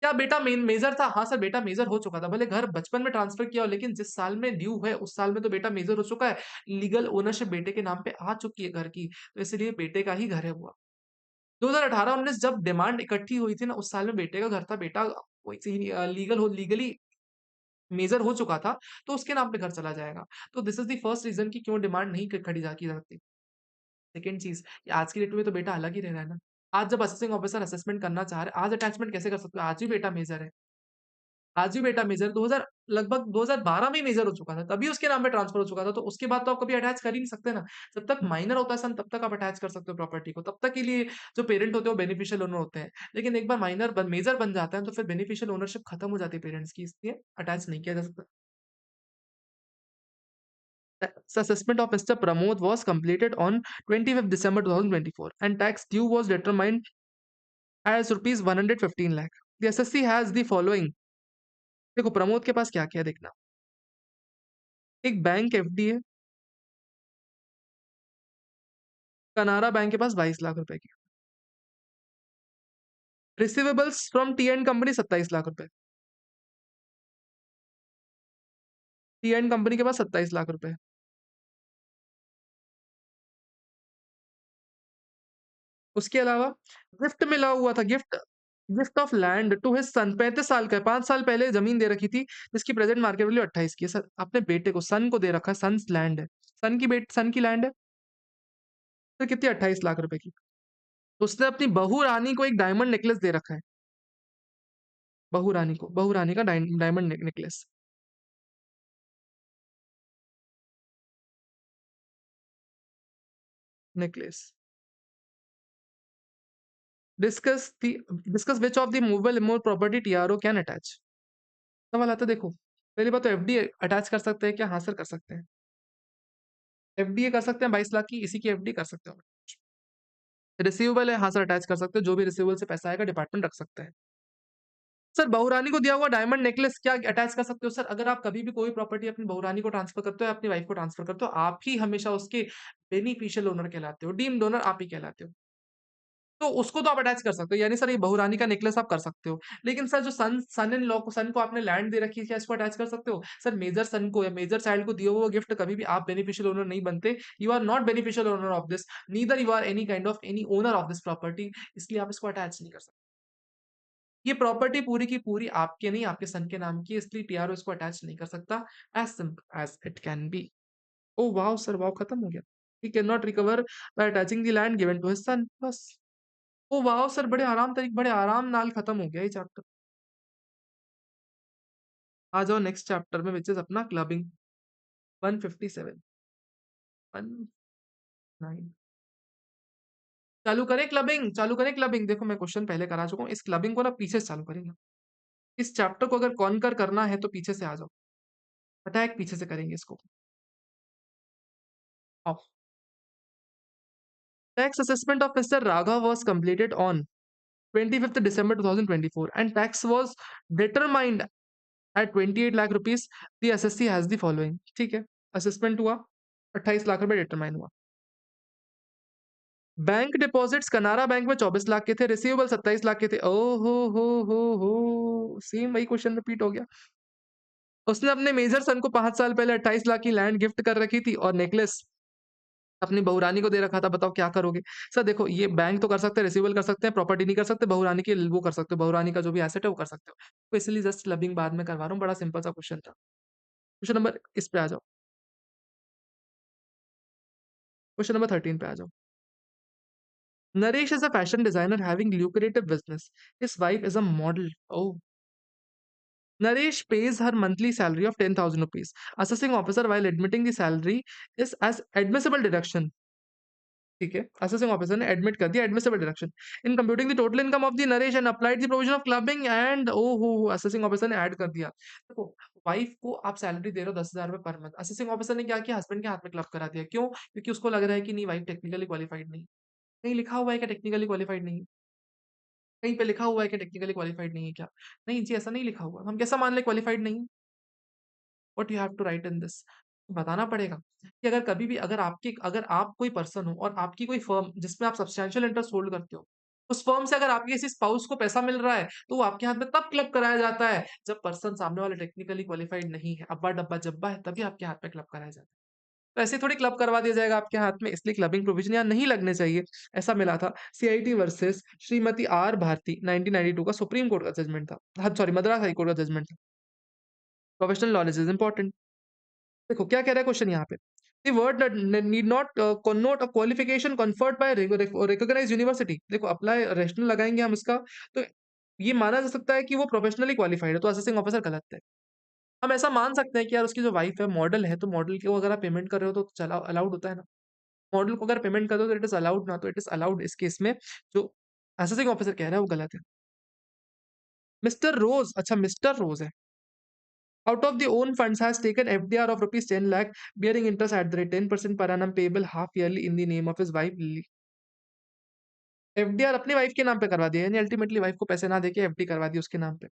क्या बेटा मेजर था? हाँ सर बेटा मेजर हो चुका था। भले घर बचपन में ट्रांसफर किया हो लेकिन जिस साल में ड्यू है उस साल में तो बेटा मेजर हो चुका है। लीगल ओनरशिप बेटे के नाम पे आ चुकी है घर की, तो इसलिए बेटे का ही घर है वो। 2018-19 जब डिमांड इकट्ठी हुई थी ना उस साल में बेटे का घर था, बेटा वैसे ही लीगली मेजर हो चुका था, तो उसके नाम पे घर चला जाएगा। तो this is the first reason कि क्यों डिमांड नहीं क खड़ी जा की जाती। सेकंड चीज़, आज की डेट में तो बेटा अलग ही रह रहा है ना। आज जब असेसिंग ऑफिसर असेसमेंट करना चाह रहा है, आज अटैचमेंट कैसे कर सकते हो? आज भी बेटा मेजर है। आज भी बेटा मेजर 2000 लगभग 2012 में ही मेजर हो चुका था, तभी उसके नाम पे ट्रांसफर हो चुका था, तो उसके बाद तो आप कभी अटैच कर ही नहीं सकते ना। जब तक माइनर होता है सन तब तक आप अटैच कर सकते हो प्रॉपर्टी को, तब तक के लिए जो पेरेंट होते हैं वो बेनिफिशियल ओनर होते हैं। लेकिन एक बार मेजर बन जाता है तो फिर बेनिफिशियल ओनरशिप खत्म हो जाती है पेरेंट्स की, इसलिए अटैच नहीं किया जा सकता। The assessment of Mr. Pramod was completed on 25th December 2024 and tax due was determined as rupees 115 lakh. The SSC has the following. देखो प्रमोद के पास क्या-क्या है देखना। एक बैंक एफडी है, कनारा बैंक के पास 22 लाख रुपए की। Receivables from T and company 27 lakh रुपए। टी एंड कंपनी के पास 27 लाख रुपए। उसके अलावा गिफ्ट मिला हुआ था, gift of land to his son 35 साल का है, 5 साल पहले जमीन दे रखी थी, जिसकी प्रेजेंट मार्केट वैल्यू 28 की है। सर अपने बेटे को सन को दे रखा है, सन्स लैंड है। सन की लैंड है, तो कितनी 28 लाख रुपए की। तो उसने अपनी बहू रानी को एक डायमंड नेकलेस दे रखा है। बहू रानी का diamond necklace. Necklace. Discuss the discuss which of the movable immovable property TRO can attach. सवाल आता है देखो, पहली बात तो एफडी अटैच कर सकते हैं क्या? हाँ सर कर सकते हैं। एफडीए कर सकते हैं 22 लाख की, इसी की एफडी कर सकते हो। रिसीवेबल है, हाँ सर अटैच कर सकते हो, जो भी रिसीवेबल से पैसा आएगा डिपार्टमेंट रख सकता है। सर बहुरानी को दिया हुआ डायमंड नेकलेस क्या अटैच कर सकते हो? सर अगर आप कभी भी कोई प्रॉपर्टी अपनी बहुरानी को ट्रांसफर करते हो या अपनी वाइफ को ट्रांसफर करते हो, आप ही हमेशा उसके बेनिफिशियल ओनर कहलाते हो, डीम्ड ओनर आप ही कहलाते हो। तो उसको तो आप अटैच कर सकते हो, यानी सर ये बहुरानी का नेकलेस आप कर सकते हो। लेकिन सर जो सन इन लॉ को सन को आपने लैंड दे रखी है, क्या इसको अटैच कर सकते हो? सर मेजर सन को या मेजर चाइल्ड को दिया हुआ गिफ्ट कभी भी आप बेनिफिशियल ओनर नहीं बनते। You are not beneficial owner of this, neither you are any kind of any owner of this property, इसलिए आप इसको अटैच नहीं कर सकते। ये प्रॉपर्टी पूरी की पूरी आपके नहीं, आपके सन के नाम की है, इसलिए टीआरओ इसको अटैच नहीं कर सकता। As simple as it can be. Oh wow! Sir wow खत्म हो गया। He can not recover by attaching the land given to his son, बस। Oh wow! सर बड़े आराम नाल खत्म हो गया ये चैप्टर। आ जाओ नेक्स्ट चैप्टर में व्हिच इज़ अपना क्लबिंग 157 19 चालू करें क्लबिंग। देखो मैं क्वेश्चन पहले करा चुका हूँ, इस क्लबिंग को ना पीछे से चालू करेंगे। इस चैप्टर को अगर कॉन्कर करना है तो पीछे से आ जाओ। अटैक पीछे से करेंगे इसको। आओ। Tax assessment of Mr. Raghav was completed on 25th December 2024 and tax was determined at 28 lakh rupees. The SSC has the following. ठीक है, असेसमेंट हुआ, 28 लाख रुपए डिटरमाइन हुआ। बैंक डिपॉजिट्स कनारा बैंक में 24 लाख के थे, रिसीवेबल 27 लाख के थे। ओ हो सेम वही क्वेश्चन रिपीट हो गया। उसने अपने मेजर सन को 5 साल पहले 28 लाख की लैंड गिफ्ट कर रखी थी और नेकलेस अपनी बहुरानी को दे रखा था, बताओ क्या करोगे? सर देखो ये बैंक तो कर सकते हैं, रिसीवेबल कर सकते हैं, प्रॉपर्टी नहीं कर सकते, बहुरानी की वो कर सकते हो, बहुरानी का जो भी एसेट है वो कर सकते हो। तो इसलिए जस्ट क्लबिंग बाद में करवा रहा हूँ, बड़ा सिंपल सा क्वेश्चन था। क्वेश्चन नंबर इस पे आ जाओ, क्वेश्चन नंबर 13 पे आ जाओ। Naresh is a fashion designer having lucrative business. His wife is a model. Oh. Naresh pays her monthly salary of 10,000 rupees. Assessing officer while admitting the salary is as admissible deduction. ठीक है, assessing officer ने admit कर दिया admissible deduction in computing the total income of the Naresh and applied the provision of clubbing and ओहो assessing officer ने add कर दिया। देखो वाइफ को आप सैलरी दे रहे हो 10,000 रुपए पर मंथ, असेसिंग ऑफिसर ने क्या किया हस्बैंड के हाथ में क्लब करा दिया। क्यों? क्योंकि उसको लग रहा है कि नहीं वाइफ टेक्निकली क्वालिफाइड नहीं। नहीं लिखा हुआ है क्या टेक्निकली क्वालिफाइड नहीं? कहीं पे लिखा हुआ है कि टेक्निकली क्वालिफाइड नहीं है क्या? नहीं जी, ऐसा नहीं लिखा हुआ। हम कैसा मान लें क्वालिफाइड नहीं है? What you have to write in this? बताना पड़ेगा कि अगर कभी भी अगर आप कोई पर्सन हो और आपकी कोई फर्म जिसमें आप सब्सटैंशियल इंटरेस्ट होल्ड करते हो, उस फर्म से अगर आपके किसी स्पाउस को पैसा मिल रहा है, तो वो आपके हाथ में तब क्लब कराया जाता है, जब पर्सन सामने वाला टेक्निकली क्वालिफाइड नहीं है, अब्बा-डब्बा जब्बा है, तभी आपके हाथ में क्लब कराया जाता है। तो ऐसे थोड़ी क्लब करवा दिया जाएगा आपके हाथ में, इसलिए क्लबिंग प्रोविज़न यहाँ नहीं लगने चाहिए। ऐसा मिला था CIT versus Shrimati R Bharati 1992 का सुप्रीम कोर्ट का जजमेंट था। हाँ, सॉरी मद्रास हाई कोर्ट का जजमेंट था। Professional knowledge is important. देखो क्या कह रहा है क्वेश्चन यहाँ पे। The word that need not connote a qualification conferred by recognized university। देखो अप्लाई रेशनल लगाएंगे हम इसका, तो ये माना जा सकता है कि वो प्रोफेशनली क्वालिफाइड है, तो असेसिंग ऑफिसर गलत है। हम ऐसा मान सकते हैं कि यार उसकी जो वाइफ है मॉडल है, तो मॉडल को अगर आप पेमेंट कर रहे हो तो चला अलाउड होता है ना। मॉडल को अगर पेमेंट कर दो तो इट इज अलाउड ना, तो इट इज अलाउड इस केस में। जो असेसिंग ऑफिसर कह रहा है वो गलत है। मिस्टर रोज, अच्छा मिस्टर रोज है। Out of the own funds has taken FDR of rupees 10 lakh bearing interest at the rate 10% per annum payable half yearly in the name of his wife Lily। FDR अपनी wife के नाम पे करवा दिया, यानी ultimately wife को पैसे ना देके एफडी करवा दी उसके नाम पे।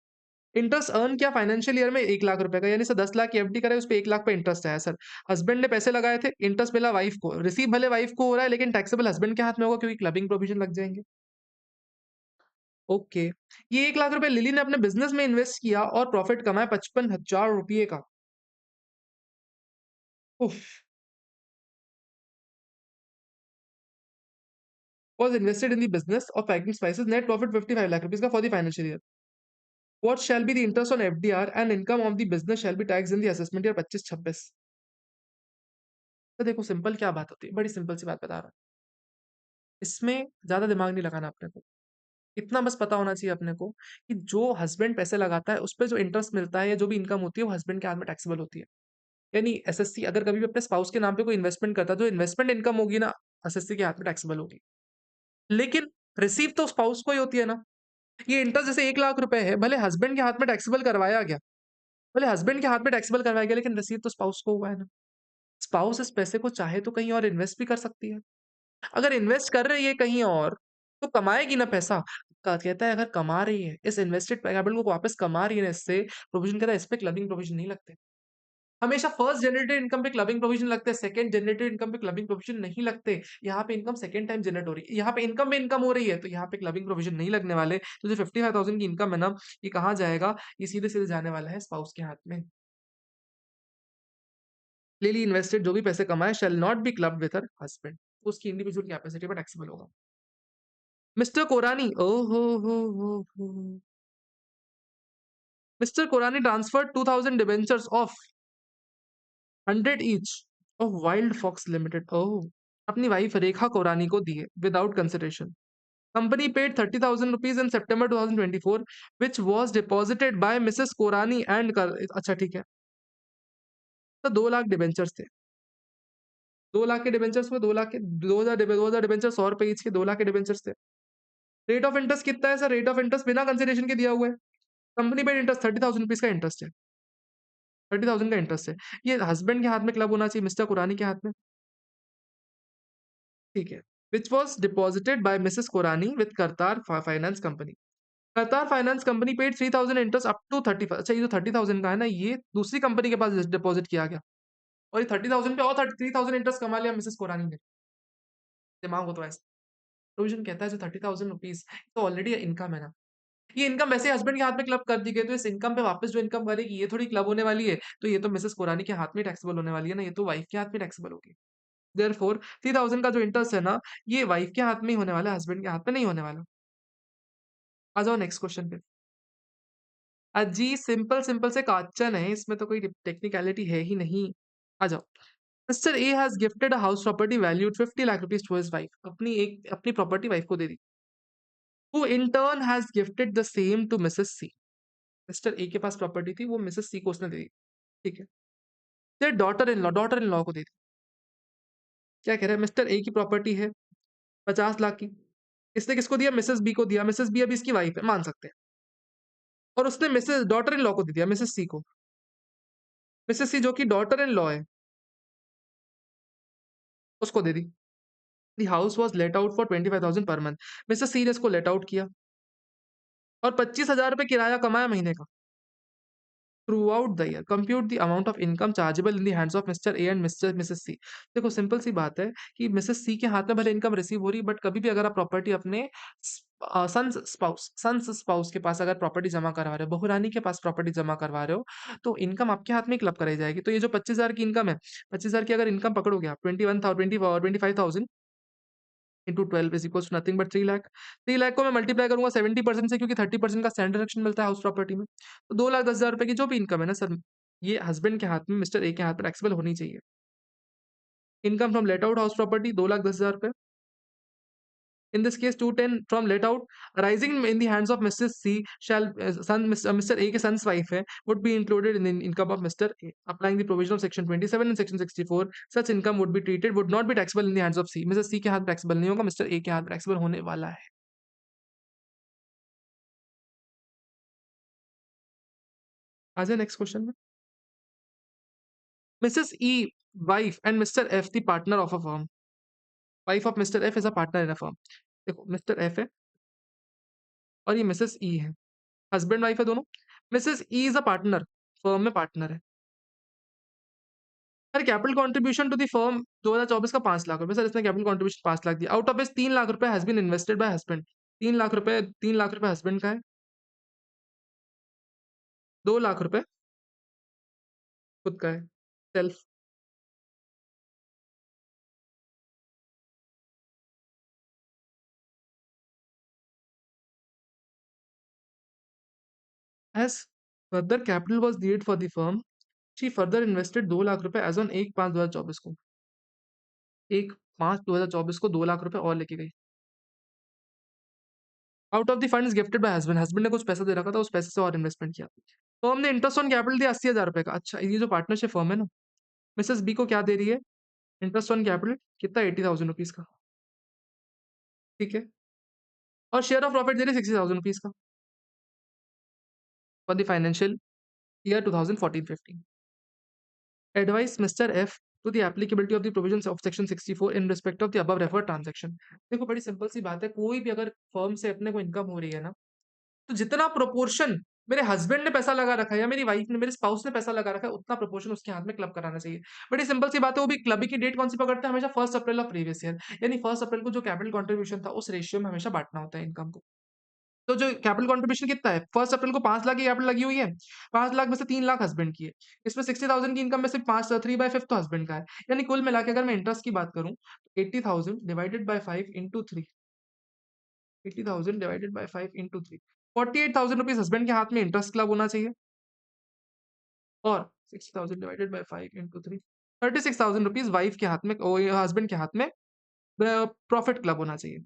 इंटरेस्ट अर्न किया फाइनेंशियल ईयर में 1 लाख रुपए का, यानी सर 10 लाख की एफडी कराई, उस पे 1 लाख पे इंटरेस्ट आया सर। हस्बैंड ने पैसे लगाए थे, इंटरेस्ट मिला वाइफ को, रिसीव भले वाइफ को हो रहा है लेकिन टैक्सेबल हस्बैंड के हाथ में होगा क्योंकि क्लबिंग प्रोविजन लग जाएंगे। ओके, ये 1 लाख रुपए लिली ने अपने बिजनेस में इन्वेस्ट किया और प्रॉफिट कमाया 55,000 रुपये का। उफ, was invested in the business of packing spices, net profit 55 lakh rupees का for the financial year। What shall be the interest on FDR and income of the business shall be taxed in the assessment year 25-26। तो देखो simple क्या बात होती है, बड़ी simple सी बात बता रहा हूँ। इसमें ज्यादा दिमाग नहीं लगाना अपने को, इतना बस पता होना चाहिए अपने को कि जो हस्बैंड पैसे लगाता है उस पर जो इंटरेस्ट मिलता है या जो भी इनकम होती है वो हस्बैंड के हाथ में टैक्सेबल होती है। यानी एसएससी अगर कभी भी अपने स्पाउस के नाम पे कोई इन्वेस्टमेंट करता है, जो इन्वेस्टमेंट इनकम होगी ना, एसएससी के हाथ में टैक्सेबल होगी। लेकिन रिसीव तो स्पाउस को ही होती है ना। ये इंटरेस्ट जैसे 1 लाख रुपए है, भले हस्बैंड के हाथ में टैक्सेबल करवाया गया, भले हस्बैंड के हाथ में टैक्सेबल करवाया गया, लेकिन रिसीव तो स्पाउस को हुआ है ना। स्पाउस इस पैसे को चाहे तो कहीं और इन्वेस्ट भी कर सकती है। अगर इन्वेस्ट कर रही है कहीं और, तो कमाएगी ना पैसा। कहता है अगर कमा रही है, इस इन्वेस्टेड कैपिटल को वापस कमा रही है ना, इससे प्रोविजन कहता है इस पे क्लबिंग प्रोविजन नहीं लगते। हमेशा फर्स्ट जनरेटेड इनकम पे क्लबिंग प्रोविजन लगते हैं, सेकंड जनरेटेड इनकम पे क्लबिंग प्रोविजन नहीं लगते। यहाँ पे इनकम सेकंड टाइम जनरेट हो रही है, यहाँ पे इनकम में इनकम हो रही है, तो यहाँ पे क्लबिंग प्रोविजन नहीं लगने वाले। तो जो 55,000 की इनकम है ना, ये कहाँ जाएगा? ये सीधे सीधे जाने वाला है स्पाउस के हाथ में। लिली इन्वेस्टेड जो भी पैसे कमाए shall not be clubbed with her husband, उसकी इंडिविजुअल कैपेसिटी पर टैक्सेबल होगा। मिस्टर कोरानी, ओहो हो। Mister Korani transferred 2000 debentures of 100 each of wild fox limited, oh, अपनी वाइफ रेखा कोरानी को दिए without consideration. Company paid 30,000 rupees in September 2024 which was deposited by Mrs Korani and कर, अच्छा ठीक है। तो 2 लाख डिबेंचर्स थे, 2 लाख के डिबेंचर्स में 2 लाख के 2000 डिबेंचर 100 रुपए ईच के 2 लाख के डिबेंचर्स थे। रेट ऑफ इंटरेस्ट कितना है सर? रेट ऑफ इंटरेस्ट बिना कंसिडरेशन के दिया हुआ है। कंपनी पेड इंटरेस्ट 30,000 रुपीज का इंटरेस्ट है, 30,000 का इंटरेस्ट है। ये हस्बैंड के हाथ में क्लब होना चाहिए, मिस्टर कुरानी के हाथ में, ठीक है। Which was deposited by Mrs Kurani with Kartar finance company. Kartar finance company paid 3,000 interest up to 30। अच्छा, ये जो 30,000 का है ना, ये दूसरी कंपनी के पास डिपॉजिट किया गया, और ये 30,000 पे और 3,000 इंटरेस्ट कमा लिया मिसेस कुरानी ने। दिमाग हो तो ऐसा। प्रोविजन कहता है जो 30,000 रुपीज तो ऑलरेडी इनकम है ना, ये इनकम वैसे हस्बैंड के हाथ में क्लब कर दी गई, तो इस इनकम पे वापस जो इनकम करेगी ये थोड़ी क्लब होने वाली है, तो ये तो मिसेस कुरानी के हाथ में टैक्सेबल होने वाली है ना, ये तो वाइफ के हाथ में टैक्सेबल होगी। देयरफॉर 3,000 का जो इंटरेस्ट है ना, ये वाइफ के हाथ में ही होने वाला है, हस्बैंड के हाथ में नहीं होने वाला। आ जाओ नेक्स्ट क्वेश्चन पे। जी सिंपल सिंपल से क्वेश्चन है, इसमें तो कोई टेक्निकलिटी है ही नहीं। आ जाओ। Mister A has gifted a house property valued 50 लाख रुपीज टू हिज वाइफ, अपनी प्रॉपर्टी वाइफ को दे दी, who in turn has gifted the same to Mrs C. Mister A के पास प्रॉपर्टी थी, वो मिसेस सी को उसने दे दी, ठीक है। फिर डॉटर इन लॉ को दे दी। क्या कह रहा है? मिस्टर ए की प्रॉपर्टी है 50 लाख की, इसने किसको दिया? मिसेस बी को दिया। मिसेस बी अभी इसकी वाइफ है, मान सकते हैं, और उसने मिसेस डॉटर इन लॉ को दे दिया, मिसेस सी को। मिसेस सी जो कि डॉटर इन लॉ है, उसको दे दी। The house was let out for 25,000 per month. Mrs सी ने इसको लेट आउट किया, और 25,000 रुपए किराया कमाया महीने का। Throughout the year compute the amount of income chargeable in the hands of Mister A and Mister Mrs C. देखो सिंपल सी बात है कि मिसेस सी के हाथ में भले इनकम रिसीव हो रही, बट कभी भी अगर आप प्रॉपर्टी अपने सन्स स्पाउस के पास अगर प्रॉपर्टी जमा करवा रहे हो, बहू रानी के पास प्रॉपर्टी जमा करवा रहे हो, तो इनकम आपके हाथ में क्लब कराई जाएगी। तो ये जो 25,000 की इनकम है, 25,000 की अगर इनकम पकड़ोगे आप, 25,000 into 12 is equal to nothing but 3 lakh. 3 lakh को मैं मल्टीप्लाई करूंगा 70% से, क्योंकि 30% का स्टैंडर्ड डिडक्शन मिलता है हाउस प्रॉपर्टी में। तो 2,10,000 रुपए की जो भी इनकम है ना सर, ये हस्बैंड के हाथ में, मिस्टर ए के हाथ में टैक्सेबल होनी चाहिए। Income from let out house property 2,10,000 रुपए। In this case, 210 from let out arising in the hands of Mrs. C shall Mr. A के son's wife है would be included in the income of Mr. A. Applying the provision of section 27 and section 64, such income would not be taxable in the hands of C. Mrs. C के हाथ taxable नहीं होगा, Mr. A के हाथ taxable होने वाला है। आ जाए नेक्स्ट क्वेश्चन में। Mrs. E, wife and Mr. F the partner of a firm. Wife of Mr. F is a partner in a firm. देखो मिस्टर एफ है और ये मिसेस ई है, हस्बैंड वाइफ है दोनों। Mrs E is a partner, firm में partner है। Sir capital contribution to the firm 2024 का 5 लाख रुपए, सर इसने कैपिटल कंट्रीब्यूशन 5 लाख दिया। आउट ऑफ इस 3 लाख रुपए has been invested by husband. 3 lakh रुपए, 3 लाख रुपए हस्बैंड का है, 2 लाख रुपए खुद का है, self. As further capital was needed for the firm, she further invested 2 lakh रुपए एज ऑन 1/5/2024 को। 1/5/2024 को 2 लाख रुपए और लेके गई। Out of the funds gifted bye husband, husband ने कुछ पैसा दे रखा था, उस पैसे से और इन्वेस्टमेंट किया। फर्म ने इंटरेस्ट ऑन कैपिटल दिया 80,000 रुपए का। अच्छा, ये जो पार्टनरशिप फर्म है ना, मिसेस बी को क्या दे रही है? इंटरेस्ट ऑन कैपिटल कितना? 80,000 रुपीज का। ठीक है। और शेयर ऑफ प्रॉफिट दे रही है 60,000 रुपीज का for the financial year 2014-15। Advise Mr. F to the applicability of the provisions of section 64 in respect of the above referred transaction। देखो बड़ी सिंपल सी बात है, कोई भी अगर फर्म से अपने को इनकम हो रही है ना, तो जितना प्रोपोर्शन मेरे हस्बैंड ने पैसा लगा रखा है या मेरी वाइफ ने, मेरे स्पाउस ने पैसा लगा रखा है, उतना प्रोपोर्शन उसके हाथ में क्लब कराना चाहिए। बड़ी सिंपल सी बात है। वो भी क्लबिंग की डेट कौन सी पकड़ते हैं? हमेशा 1 अप्रैल ऑफ प्रीवियस ईयर, यानी 1 अप्रैल को जो कैपिटल कंट्रीब्यूशन था उस रेशियो में हमेशा बांटना होता है इनकम को। तो जो कैपिटल कंट्रीब्यूशन कितना है? 1 अप्रैल को 5 लाख की कैपिटल लगी हुई है, 5 लाख में से 3 लाख हस्बैंड की है, इसमें 60,000 की इनकम में से 5 3/5 तो हस्बैंड का है। यानी कुल मिला के अगर मैं इंटरेस्ट की बात करूं, 80,000 divided by 5 into 3, 80,000 divided by 5 into 3, 48,000 rupees husband के हाथ में इंटरेस्ट क्लब होना चाहिए, और 60,000 divided by 5 into 3, 36,000 rupees wife के हाथ में, हस्बैंड के हाथ में प्रॉफिट क्लब होना चाहिए।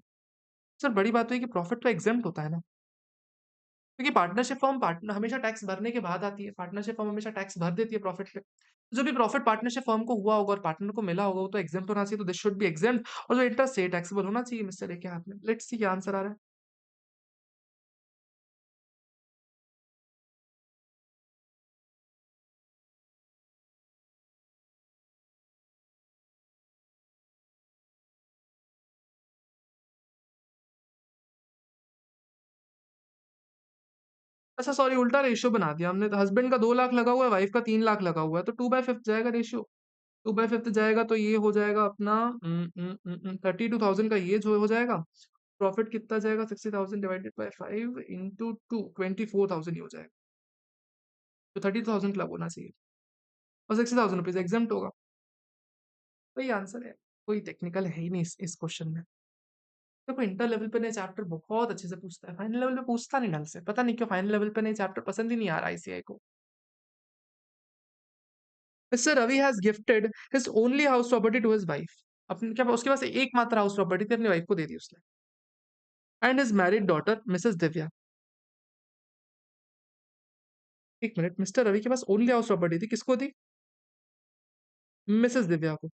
सर बड़ी बात हुई कि प्रॉफिट तो एग्जेम्प्ट होता है ना, क्योंकि पार्टनरशिप फर्म पार्टनर हमेशा टैक्स भरने के बाद आती है। पार्टनरशिप फर्म हमेशा टैक्स भर देती है प्रॉफिट पे। तो जो भी प्रॉफिट पार्टनरशिप फर्म को हुआ होगा और पार्टनर को मिला होगा, वो तो एग्जेम्प्ट होना चाहिए। तो दिस शुड बी एग्जेम्प्ट, और जो इंटरेस्ट है टैक्सेबल होना चाहिए मिस्टर ए के हाथ में। लेट्स सी क्या आंसर आ रहा है। अच्छा सॉरी, उल्टा रेशियो बना दिया हमने। तो हस्बैंड का 2 लाख लगा हुआ है, वाइफ का 3 लाख लगा हुआ है, तो 2/5 जाएगा रेशियो। 2/5 जाएगा तो ये हो जाएगा अपना 32,000 का, ये जो हो जाएगा। प्रॉफिट कितना जाएगा? 60,000 डिवाइडेड बाय 5 इंटू 2, 24,000 ही हो जाएगा। तो 30,000 क्लब होना चाहिए, और 60,000 रुपीज एग्जाम होगा। वही आंसर है, कोई टेक्निकल है ही नहीं इस क्वेश्चन में। देखो इंटर लेवल पे नए चैप्टर बहुत अच्छे से पूछता है, फाइनल लेवल पे पूछता नहीं ढंग से। पता नहीं क्यों फाइनल लेवल पे नए चैप्टर पसंद ही नहीं आ रहा आईसीआई को। Mister Ravi has gifted his only house property to his wife. अपने क्या उसके पास एकमात्र हाउस प्रॉपर्टी थी, अपनी वाइफ को दे दी उसने। And his married daughter Mrs Divya. एक मिनट, मिस्टर रवि के पास ओनली हाउस प्रॉपर्टी थी, किसको दी? मिसेस दिव्या को।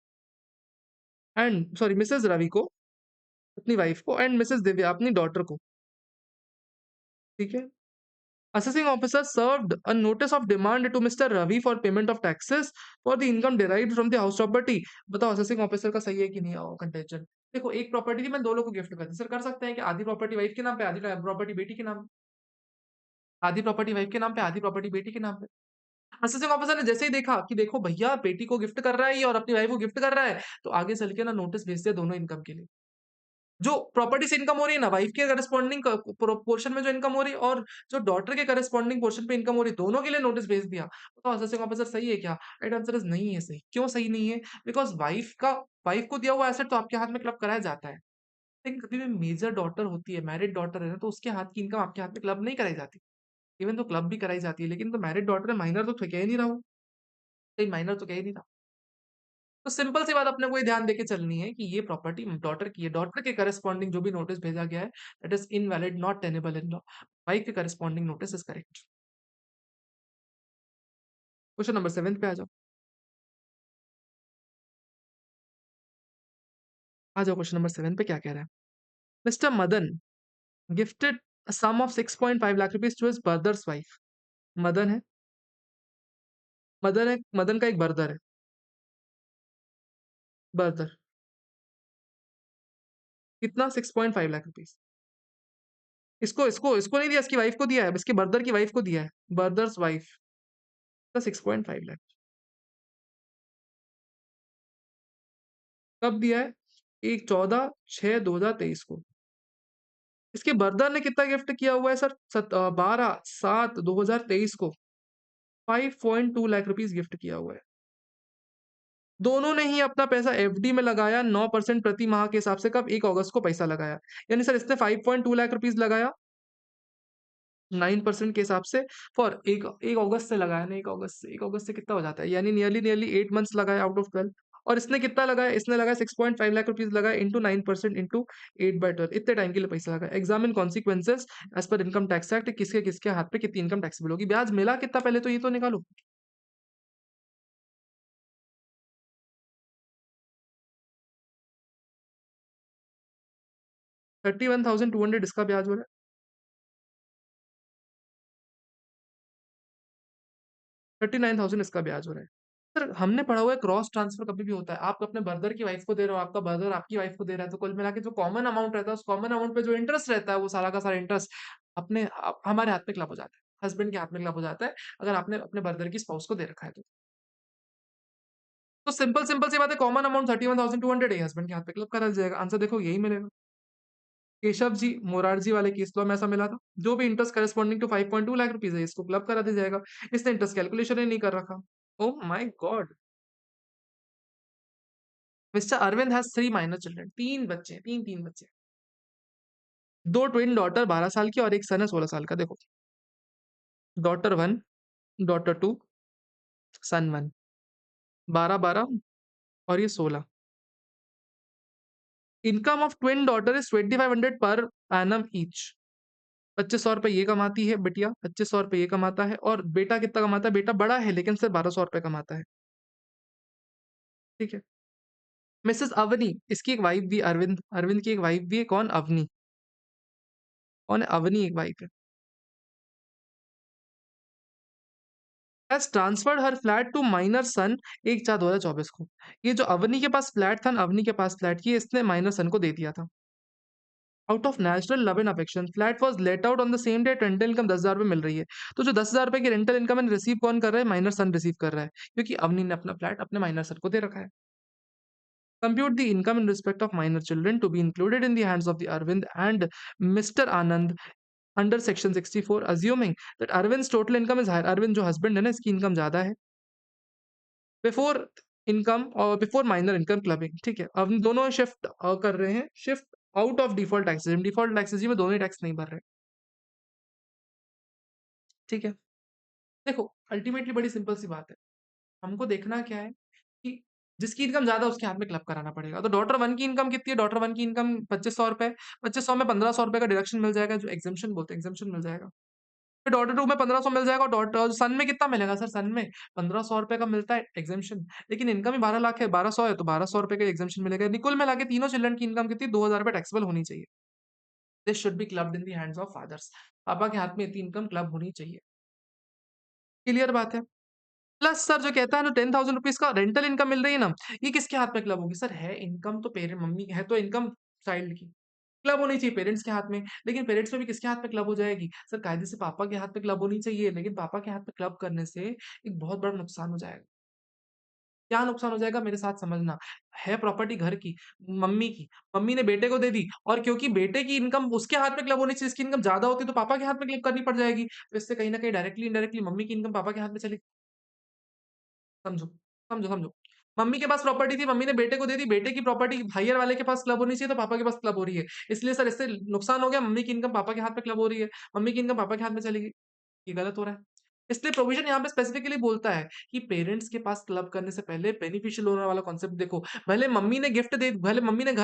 एंड सॉरी, मिसेस रवि को, अपनी वाइफ को, एंड मिसेस दिव्या अपनी डॉटर को। ठीक है। Assessing officer served a notice of demand to Mr. Ravi for payment of taxes for the income derived from the house property। बताओ असेसिंग ऑफिसर का सही है कि नहीं कंटेंशन। देखो एक प्रॉपर्टी थी, मैं दो लोगों को गिफ्ट कर दी। सर कर सकते हैं कि आधी प्रॉपर्टी वाइफ के नाम पे, आधी प्रॉपर्टी बेटी के नाम। आधी प्रॉपर्टी वाइफ के नाम पे, आधी प्रॉपर्टी बेटी के नाम पे। असिस्टेंट ऑफिसर ने जैसे ही देखा कि देखो भैया बेटी को गिफ्ट कर रहा है ये और अपनी वाइफ को गिफ्ट कर रहा है, तो आगे चल के ना नोटिस भेज दिया दोनों इनकम के लिए। जो प्रॉपर्टी से इनकम हो रही है ना, वाइफ के करस्पॉन्डिंग पोर्शन में जो इनकम हो रही है और जो डॉटर के करस्पॉन्डिंग पोर्शन पे इनकम हो रही है, दोनों के लिए नोटिस भेज दिया। बताओ असिस्टेंट ऑफिसर सही है क्या? राइट आंसर इज नहीं है सही। क्यों सही नहीं है? बिकॉज़ वाइफ को दिया हुआ एसेट तो आपके हाथ में क्लब कराया जाता है। लेकिन कभी भी मेजर डॉटर होती है, मैरिड डॉटर है ना, तो उसके हाथ की इनकम आपके हाथ में क्लब नहीं कराई जाती। इवन तो क्लब भी कराई जाती है, लेकिन तो मैरिड डॉटर है, माइनर तो कह ही नहीं रहा हूँ। कहीं माइनर तो कह ही नहीं रहा। तो सिंपल सी बात अपने को ये ध्यान देके चलनी है कि ये प्रॉपर्टी डॉटर की है। डॉटर के करस्पॉन्डिंग जो भी नोटिस भेजा गया है, that is invalid, not tenable in law. Wife के corresponding notice is correct. Question number 7 पे आ जाओ। आ जाओ क्वेश्चन नंबर 7 पे क्या कह रहा है? Mister Madan gifted a sum of 6.5 lakh rupees to his brother's wife। Madan है, मदन का एक ब्रदर है, ब्रदर। कितना? 6.5 लाख रुपीज। इसको इसको इसको नहीं दिया, इसकी वाइफ को दिया है, इसके ब्रदर की वाइफ को दिया है, ब्रदर्स वाइफ का 6.5 लाख। कब दिया है? एक 14/6/2023 को। इसके ब्रदर ने कितना गिफ्ट किया हुआ है सर? 12/7/2023 को 5.2 लाख रुपीस गिफ्ट किया हुआ है। दोनों ने ही अपना पैसा एफडी में लगाया 9% प्रति माह के हिसाब से। कब? 1 अगस्त को पैसा लगाया। यानी सर इसने 5.2 लाख रुपीस लगाया 9% के हिसाब से फॉर एक अगस्त से लगाया ना, 1 अगस्त से कितना हो जाता है? यानी नियरली नियरली 8 मंथ्स लगाया आउट ऑफ 12। और इसने कितना लगाया? इसने लगाया 6.5 लाख रुपीस लगाया इंटू 9% इंटू 8/12। इतने टाइम के लिए पैसा लगाया। Examine consequences as per income tax act, किसके किसके हाथ पे कितनी इनकम टैक्सेबल होगी। ब्याज मिला कितना पहले तो ये तो निकालो। 31,200 इसका ब्याज हो रहा है। 39,000 इसका ब्याज हो रहा है। सर हमने पढ़ा हुआ है क्रॉस ट्रांसफर कभी भी होता है। आप अपने ब्रदर की वाइफ को दे रहे हो, आपका ब्रदर आपकी वाइफ को दे रहा है, तो कुल मिला के जो कॉमन अमाउंट रहता है, उस कॉमन अमाउंट पे जो इंटरेस्ट रहता है, वो सारा का सारा इंटरेस्ट हमारे हाथ में क्लब हो जाता है, हस्बैंड के हाथ में क्लब हो जाता है, अगर आपने अपने ब्रदर की स्पाउस को दे रखा है तो। तो सिंपल सिंपल सी बात है, कॉमन अमाउंट 31,200 है, हस्बैंड के हाथ पे क्लब करा जाएगा। आंसर देखो यही मिलेगा। केशव जी मोरारजी वाले केस लॉ में ऐसा मिला था। जो भी interest corresponding to 5.2 lakh rupees है, इसको क्लब करा दिया जाएगा। इसने इंटरेस्ट कैलकुलेशन ही नहीं कर रखा। Oh my god. Mister Arvind has 3 minor children. 3 बच्चे, तीन बच्चे। 2 ट्विन डॉटर 12 साल की और एक सन है 16 साल का। देखो, डॉटर 1, डॉटर 2, सन 1। 12 12 और ये 16। Income of twin daughter is 2500 per annum each. 2500 रुपए ये कमाती है बिटिया, 2500 रुपए ये कमाता है। और बेटा कितना कमाता है? बेटा बड़ा है लेकिन सिर्फ 1200 रुपए कमाता है। ठीक है। मिसेस अवनी, इसकी एक वाइफ भी, अरविंद अरविंद की एक वाइफ भी है। कौन? अवनी। कौन है? अवनी एक वाइफ है। Has transferred her flat to minor son 1/4/2024 को। ये जो अवनी के पास फ्लैट था ना, अवनी के पास फ्लैट, ये इसने माइनर सन को दे दिया था। Out of natural love and affection flat was let out on the same day. Rental income 10,000 रुपए मिल रही है। तो जो 10,000 रुपए की रेंटल इनकम है रिसीव कौन कर रहा है? माइनर सन रिसीव कर रहा है, क्योंकि अवनी ने अपना फ्लैट अपने माइनर सन को दे रखा है। Compute the income in respect of minor children to be included in the hands of the Arvind and Mr. Anand under section 64, assuming that Arvind's total income is higher। Arvind जो husband है ना, इसकी income ज्यादा है। Before income और before minor income clubbing. ठीक है, अब दोनों शिफ्ट कर रहे हैं, shift out of default taxes. Default taxes में दोनों ही टैक्स नहीं भर रहे। ठीक है। देखो अल्टीमेटली बड़ी सिंपल सी बात है। हमको देखना क्या है कि जिसकी इनकम ज्यादा उसके हाथ में क्लब कराना पड़ेगा। तो डॉटर 1 की इनकम कितनी है? डॉटर 1 की इनकम 2500 रुपए। 2500 में 1500 रुपए का डिडक्शन मिल जाएगा, जो एग्जेम्पशन बोलते हैं, एग्जेम्पशन मिल जाएगा। फिर डॉटर 2 में 1500 मिल जाएगा। डॉटर सन में कितना मिलेगा सर? सन में 1500 रुपए का मिलता है एग्जेम्पशन, लेकिन इनकम ही 12 लाख है, 1200 है तो 1200 रुपए का एग्जेम्पशन मिलेगा। कुल मिला के तीनों चिल्ड्रन की इनकम कितनी? 2000 रुपए टैक्सेबल होनी चाहिए। This should be clubbed in the hands of fathers. पापा के हाथ में इतनी इनकम क्लब होनी चाहिए। क्लियर बात है। प्लस सर जो कहता है ना 10,000 रुपीज का रेंटल इनकम मिल रही है ना, ये किसके हाथ में क्लब होगी? सर है इनकम तो पेरेंट मम्मी है, तो इनकम चाइल्ड की। क्लब होनी चाहिए पेरेंट्स के हाथ में, लेकिन पेरेंट्स में भी किसके हाथ में क्लब हो जाएगी? सर कायदे से पापा के हाथ में क्लब होनी चाहिए, लेकिन पापा के हाथ में क्लब करने से एक बहुत बड़ा नुकसान हो जाएगा। क्या नुकसान हो जाएगा मेरे साथ समझना। है प्रॉपर्टी घर की, मम्मी की, मम्मी ने बेटे को दे दी और क्योंकि बेटे की इनकम उसके हाथ में क्लब होनी चाहिए, जिसकी इनकम ज़्यादा होती है तो पापा के हाथ में क्लब करनी पड़ जाएगी। तो इससे कहीं न कहीं डायरेक्टली इनडायरेक्टली मम्मी की इनकम पापा के हाथ में चली। समझो, समझो। मम्मी के पास प्रॉपर्टी थी, मम्मी ने बेटे को दे दी, बेटे की प्रॉपर्टी हायर वाले के पास क्लब होनी चाहिए, तो पापा के पास क्लब हो रही है। इसलिए सर इससे नुकसान हो गया, मम्मी की इनकम पापा के हाथ में क्लब हो रही है, मम्मी की इनकम पापा के हाथ में चली गई। ये गलत हो रहा है। इसलिए प्रोविज़न यहाँ पे स्पेसिफिकली बोलता है कि पेरेंट्स के पास क्लब करने से पहले बेनिफिशियल ओनर वाला कॉन्सेप्ट देखो। भले मम्मी ने घर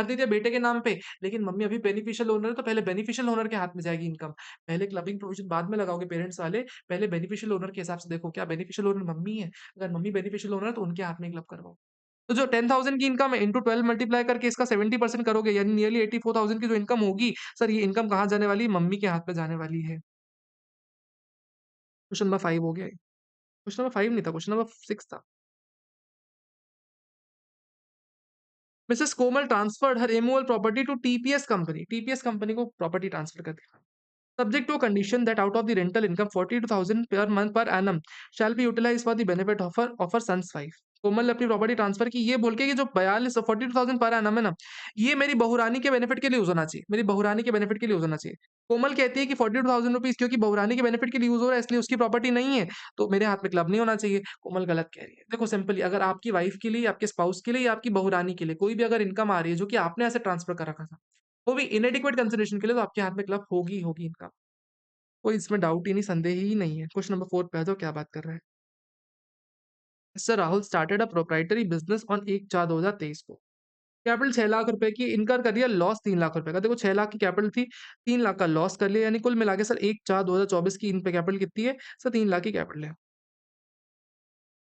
दे दिया बेटे के नाम पे, लेकिन मम्मी अभी बेनिफिशियल ओनर है, तो पहले बेनिफिशियल ओनर के हाथ में जाएगी इनकम। पहले क्लबिंग प्रोविज़न बाद में लगाओगे पेरेंट्स वाले, पहले बेनिफिशियल ओनर के हिसाब से देखो, क्या बेनिफिशियल ओनर मम्मी है? अगर मम्मी बेनिफिशियल ओनर है, तो उनके हाथ में क्लब करवाओ। तो जो 10,000 की इनकम है इंटू 12 मल्टीप्लाई करके इसका 70% करोगे यानी नियरली 84,000 की जो इनकम होगी, सर ये इनकम कहाँ जाने वाली है? मम्मी के हाथ में जाने वाली है। क्वेश्चन नंबर 5 हो गया ये। क्वेश्चन नंबर 5 नहीं था, क्वेश्चन नंबर 6 था। Mrs Komal transferred her immovable property to TPS company. TPS company को प्रॉपर्टी ट्रांसफर कर दिया। Subject to a condition that out of the rental income 42,000 per month per annum shall be utilized for the benefit of her son's wife. कोमल ने अपनी property transfer की ये बोल के कि जो 42,000 पर एनम है ना, ये मेरी बहुरानी के बेनिफिट के लिए यूज होना चाहिए, मेरी बहुरानी के बेनिफिट के लिए यूज होना चाहिए। कोमल कहती है कि 42,000 रुपीज क्योंकि बहुरानी के बेनिफिट के लिए यूज हो रहा है इसलिए उसकी प्रॉपर्टी नहीं है, तो मेरे हाथ में क्लब नहीं होना चाहिए। कोमल गलत कह रही है। देखो सिंपली अगर आपकी वाइफ के लिए, आपके स्पाउस के लिए या आपकी बहुरानी के लिए कोई भी अगर इनकम आ रही है जो कि आपने ऐसे ट्रांसफर कर रखा था, वो भी इनएडिक्वेट कंसिडरेशन के लिए, तो आपके हाथ में क्लब होगी होगी इनकम। कोई इसमें डाउट ही नहीं, संदेह ही नहीं है। क्वेश्चन नंबर 4 पे आ जाओ, क्या बात कर रहा है? Sir Rahul started a proprietary business on 1/4/2023 को। कैपिटल 6 लाख रुपए की, इनकर कर दिया लॉस 3 लाख रुपए का। देखो 6 लाख की कैपिटल थी, 3 लाख का लॉस कर लिया, यानी कुल मिला के सर 1/4/2024 की इन पे कैपिटल कितनी है? सर 3 लाख की कैपिटल है।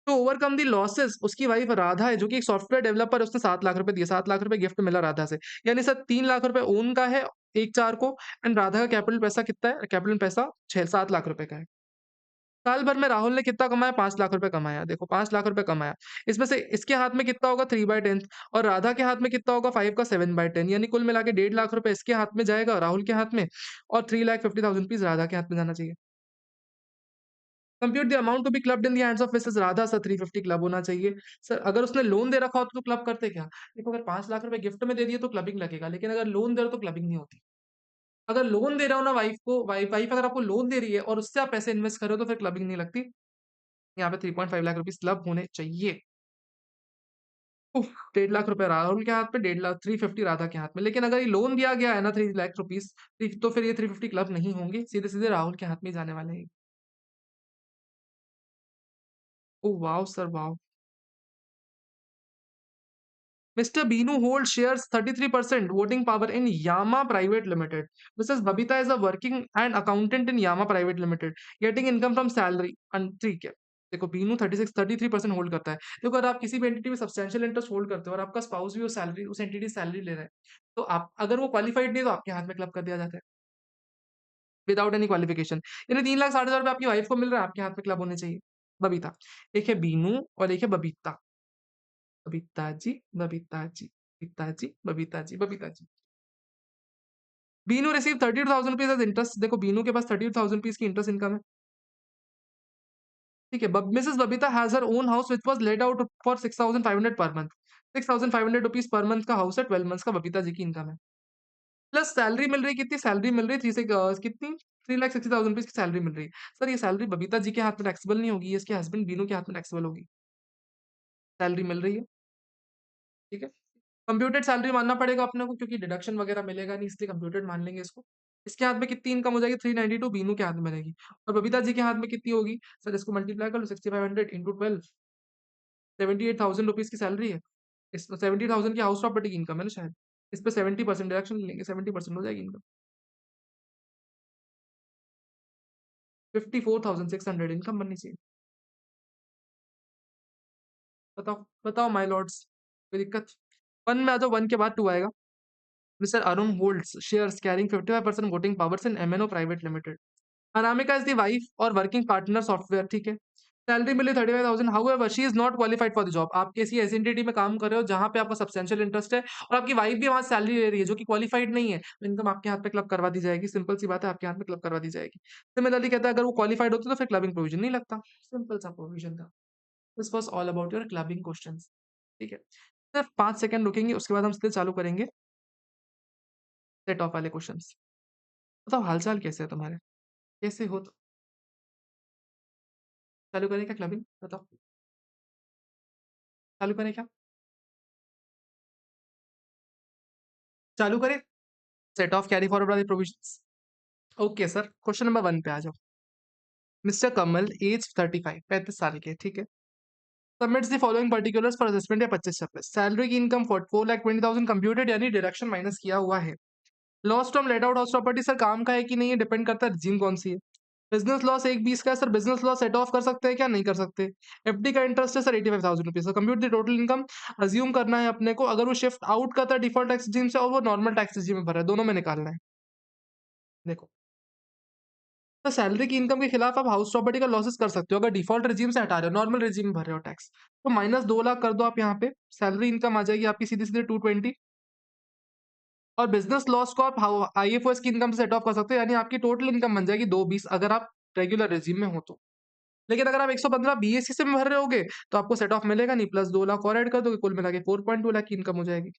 तो ओवरकम द लॉसेस उसकी वाइफ राधा है जो कि एक सॉफ्टवेयर डेवलपर है, उसने 7 लाख रुपए दिए, 7 लाख रुपए गिफ्ट मिला राधा से। यानी सर 3 लाख रुपए ओन का है 1/4 को एंड राधा का कैपिटल पैसा कितना है? कैपिटल पैसा 6-7 लाख रुपए का है। साल भर में राहुल ने कितना कमाया? 5 लाख रुपए कमाया। देखो 5 लाख रुपए कमाया। इसमें से इसके हाथ में कितना होगा? 3/10 और राधा के हाथ में कितना होगा? 5 का 7/10 यानी कुल मिला के 1.5 लाख रुपए इसके हाथ में जाएगा राहुल के हाथ में और 3,50,000 रुपीज़ राधा के हाथ में जाना चाहिए। Compute the amount to be clubbed in the hands of Mrs Radha sir 350 club होना चाहिए। सर अगर उसने लोन दे रखा होता तो क्लब करते क्या? देखो अगर 5 लाख रुपए गिफ्ट में दे दिए तो क्लबिंग लगेगा, लेकिन अगर लोन दे रहे हो तो क्लबिंग नहीं होती। अगर लोन दे रहा हो ना वाइफ को, वाइफ अगर आपको लोन दे रही है और उससे आप पैसे इन्वेस्ट कर रहे हो तो फिर क्लबिंग नहीं लगती। यहाँ पे 3.5 लाख रुपीज़ क्लब होने चाहिए। उफ! 1.5 लाख रुपए राहुल के हाथ में, 1.5 लाख 350 राधा के हाथ में। लेकिन अगर ये लोन दिया गया है ना 3 लाख रुपीज़ तो फिर ये 350 क्लब नहीं होंगे, सीधे-सीधे राहुल के हाथ में ही जाने वाले हैं। ओह wow! Sir wow! Mr. Binu holds shares 33% voting power in Yama Private Limited. Mrs. Babita is a working and accountant in Yama Private Limited, getting income from salary. ठीक है। देखो बीनू 33% होल्ड करता है। देखो अगर आप किसी भी एंटिटी में सब्सटैंशियल इंटरेस्ट होल्ड करते हो और आपका स्पाउस भी उस एंटिटी से सैलरी ले रहा है, तो आप अगर वो क्वालिफाइड नहीं है तो आपके हाथ में क्लब कर दिया जाता है, विदाउट एनी क्वालिफिकेशन। यानी 3,60,000 रुपए आपकी वाइफ को मिल रहा है, आपके हाथ में क्लब होने चाहिए। बबीता। एक है बीनू और एक है Babita. Babita ji, Babita ji, Babita ji, Babita ji, Babita ji. Binu receive 32,000 rupees as interest. देखो बीनू के पास 32,000 रुपीज़ की इंटरेस्ट इनकम है। ठीक है। Mrs Babita has her own house which was let out for 6,500 per month. 6,500 rupees per month का हाउस है, 12 मंथ्स का बबीता जी की इनकम है। प्लस सैलरी मिल रही है कितनी? सैलरी मिल रही है 3 से कितनी? 3,60,000 रुपीज़ की सैलरी मिल रही है। सर ये सैलरी बबीता जी के हाथ में टैक्सेबल नहीं होगी, ये इसके हस्बैंड बीनू के हाथ में टैक्सेबल होगी। सैलरी मिल रही है, ठीक है। कंप्यूटेड सैलरी मानना पड़ेगा अपने को क्योंकि डिडक्शन वगैरह मिलेगा नहीं इसलिए कंप्यूटेड मान लेंगे इसको। इसके हाथ में कितनी इनकम हो जाएगी? 392 बीनू के हाथ में रहेगी और बबीता जी के हाथ में कितनी होगी? सर इसको मल्टीप्लाई कर लो 6500 इंटू 12 78,000 रुपीज़ की सैलरी है। इस 70,000 की हाउस प्रॉपर्टी की इनकम है ना शायद। इस पे 70% डिडक्शन लेंगे 70% हो जाएगी इनकम। 54,600 इनकम बननी चाहिए। बताओ, बताओ माय लॉर्ड्स कोई दिक्कत? 1 में आ जाओ 1 के बाद 2 आएगा। Mister Arun holds shares carrying 55% voting powers in MNO private limited. Anamika is the wife और वर्किंग पार्टनर सॉफ्टवेयर ठीक है। सैलरी मिली 35,000, however she is not qualified for the job. आप किसी ऐसी एंटिटी में काम कर रहे हो जहां पे आपका सब्सटेंशियल इंटरेस्ट है और आपकी वाइफ भी वहां सैलरी ले रही है जो कि क्वालिफाइड नहीं है, तो इनकम आपके हाथ पे क्लब करवा दी जाएगी। सिंपल सी बात है, आपके हाथ में क्लब करवा दी जाएगी। सिमिलरली कहता है अगर वो क्वालिफाइड होती तो फिर क्लबिंग प्रोविजन नहीं लगता। सिंपल सा प्रोविजन था। This was all about your clubbing questions. ठीक है, सिर्फ 5 सेकंड रुकेंगे, उसके बाद हम सीधे चालू करेंगे सेट ऑफ वाले क्वेश्चंस। बताओ हालचाल कैसे है तुम्हारे, कैसे हो तो? चालू करें क्या क्लबिंग, बताओ? चालू करें क्या? चालू करें सेट ऑफ कैरी फॉरवर्ड वाले provisions. Okay sir, question number 1 पे आ जाओ। मिस्टर कमल, एज 35, 35 साल के, ठीक है। Submits the following particulars for assessment या 25-26। सैलरी की इनकम 4,20,000 कंप्यूटेड यानी डिडक्शन माइनस किया हुआ है। Loss from let out house property sir काम का है कि नहीं, ये डिपेंड करता है रिजीम कौन सी है। बिजनेस लॉस 1,20 का है sir, business loss set off कर सकते हैं क्या, नहीं कर सकते। एफडी का इंटरेस्ट है sir 85,000 rupees. Compute the total income, assume करना है अपने को अगर वो शिफ्ट आउट करता है डिफॉल्ट टैक्स रिजीम से और वो नॉर्मल टैक्स रिजीम में भर रहा है, दोनों में निकालना है। देखो, तो सैलरी की इनकम के खिलाफ आप हाउस प्रॉपर्टी का लॉसेस कर सकते हो अगर डिफॉल्ट रिजीम से हटा रहे हो, नॉर्मल रिजीम में भर रहे हो टैक्स। तो -2 लाख कर दो आप यहाँ पे, सैलरी इनकम आ जाएगी आपकी सीधी सीधी 220। और बिजनेस लॉस को आप आईएफओएस की इनकम से सेट ऑफ कर सकते हो, यानी आपकी टोटल इनकम बन जाएगी 220 अगर आप रेगुलर रिजीम में हो तो। लेकिन अगर आप 115 बीएससी से में भर रहे होगे तो आपको सेट ऑफ मिलेगा नहीं, प्लस 2 लाख और ऐड कर दोगे, कुल मिला के 4.2 लाख की इनकम हो जाएगी।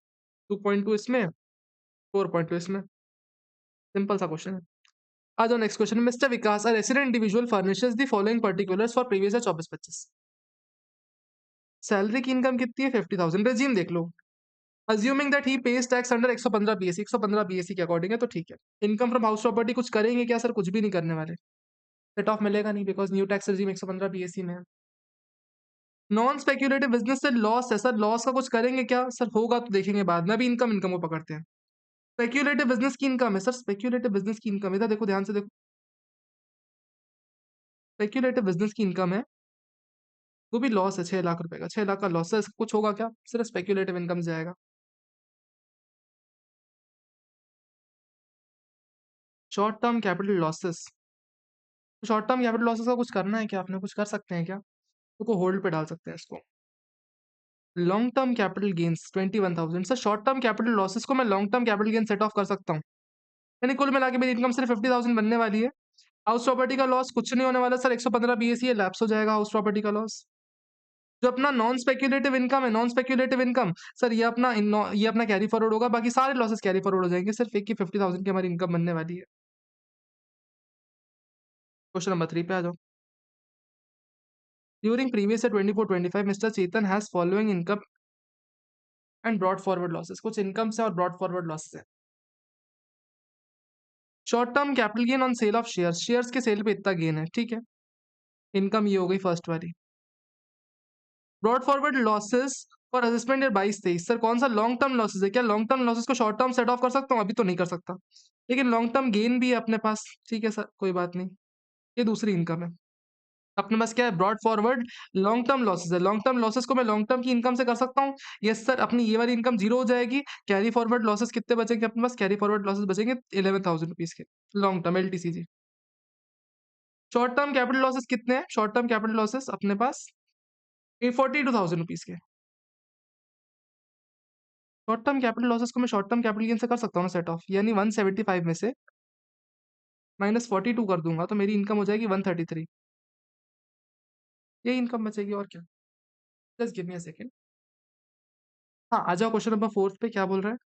2.2 इसमें, 4.2 इसमें। सिंपल सा क्वेश्चन है। आ जाओ next question. Mister Vikas, a resident individual furnishes the following particulars for previous year 24-25। Salary की इनकम कितनी है, 50,000। रेजिम देख लो। Assuming that he pays tax under 115 BSC, 115 BSC के अकॉर्डिंग है तो ठीक है। इनकम फ्रॉम हाउस प्रॉपर्टी कुछ करेंगे क्या सर, कुछ भी नहीं करने वाले। सेट ऑफ मिलेगा नहीं because new tax regime 115 BSc में है। नॉन स्पेक्यूलेटिव बिजनेस से लॉस है सर, लॉस का कुछ करेंगे क्या सर, होगा तो देखेंगे बाद में, अभी इनकम इनकम को पकड़ते हैं। स्पेक्यूलेटिव बिजनेस की इनकम है सर, स्पेक्यूलेटिव बिजनेस की इनकम, इधर देखो ध्यान से देखो। स्पेक्यूलेटिव बिजनेस की इनकम है, वो भी लॉस है 6 लाख रुपए का, 6 लाख का लॉस है, कुछ होगा क्या, सिर्फ स्पेक्यूलेटिव इनकम जाएगा। Short term capital losses, short term capital losses का कुछ करना है क्या, आपने कुछ कर सकते हैं क्या, तो को होल्ड पे डाल सकते हैं इसको। Long term capital gains 21,000 sir, short term capital losses को मैं long term capital gain set off कर सकता हूँ, यानी कुल मिला के मेरी इनकम सिर्फ 50,000 बनने वाली है। हाउस प्रॉपर्टी का लॉस कुछ नहीं होने वाला सर, 115 बीएससी है, लैप्स हो जाएगा हाउस प्रॉपर्टी का लॉस। जो अपना नॉन स्पेक्यूलेटिव इनकम है, नॉन स्पेक्यूलेटिव इनकम सर, ये अपना कैरी फॉरवर्ड होगा, बाकी सारे लॉसेस कैरी फॉरवर्ड हो जाएंगे, सिर्फ एक की 50,000 की हमारी इनकम बनने वाली है। क्वेश्चन नंबर 3 पे आ जाओ। During previous year 24-25 mister Chetan has following income and brought forward losses, कुछ इनकम से और ब्रॉट फॉरवर्ड लॉसेस है। Short term capital gain on sale of shares, shares के सेल पे इतना गेन है, ठीक है। इनकम ये हो गई फर्स्ट वाली। Brought forward losses for assessment year 22-23 sir, कौन सा लॉन्ग टर्म लॉसेस है, क्या लॉन्ग टर्म लॉसेस को शॉर्ट टर्म सेट ऑफ कर सकता हूँ, अभी तो नहीं कर सकता, लेकिन लॉन्ग टर्म गेन भी है अपने पास, ठीक है सर, कोई बात नहीं। ये दूसरी इनकम है अपने पास, क्या है, brought forward long term losses है। लॉन्ग टर्म लॉसेस को मैं लॉन्ग टर्म की इनकम से कर सकता हूँ। यस सर, अपनी ये वाली इनकम जीरो हो जाएगी। कैरी फॉरवर्ड लॉसेस कितने बचेंगे अपने पास, कैरी फॉरवर्ड लॉसेस बचेंगे 11,000 रुपीज के, long term LTCG. Short term capital losses कितने हैं, शॉर्ट टर्म कैपिटल लॉसेस अपने पास 42,000 रुपीज के। शॉर्ट टर्म कैपिटल लॉसेस को मैं शॉर्ट टर्म कैपिटल गेन से कर सकता हूँ ना सेट ऑफ, यानी 175 में से -42 कर दूंगा तो मेरी इनकम हो जाएगी 133। ये इनकम बचेगी और क्या। Just give me a second. हाँ, आ जाओ क्वेश्चन नंबर 4 पे, क्या बोल रहा है।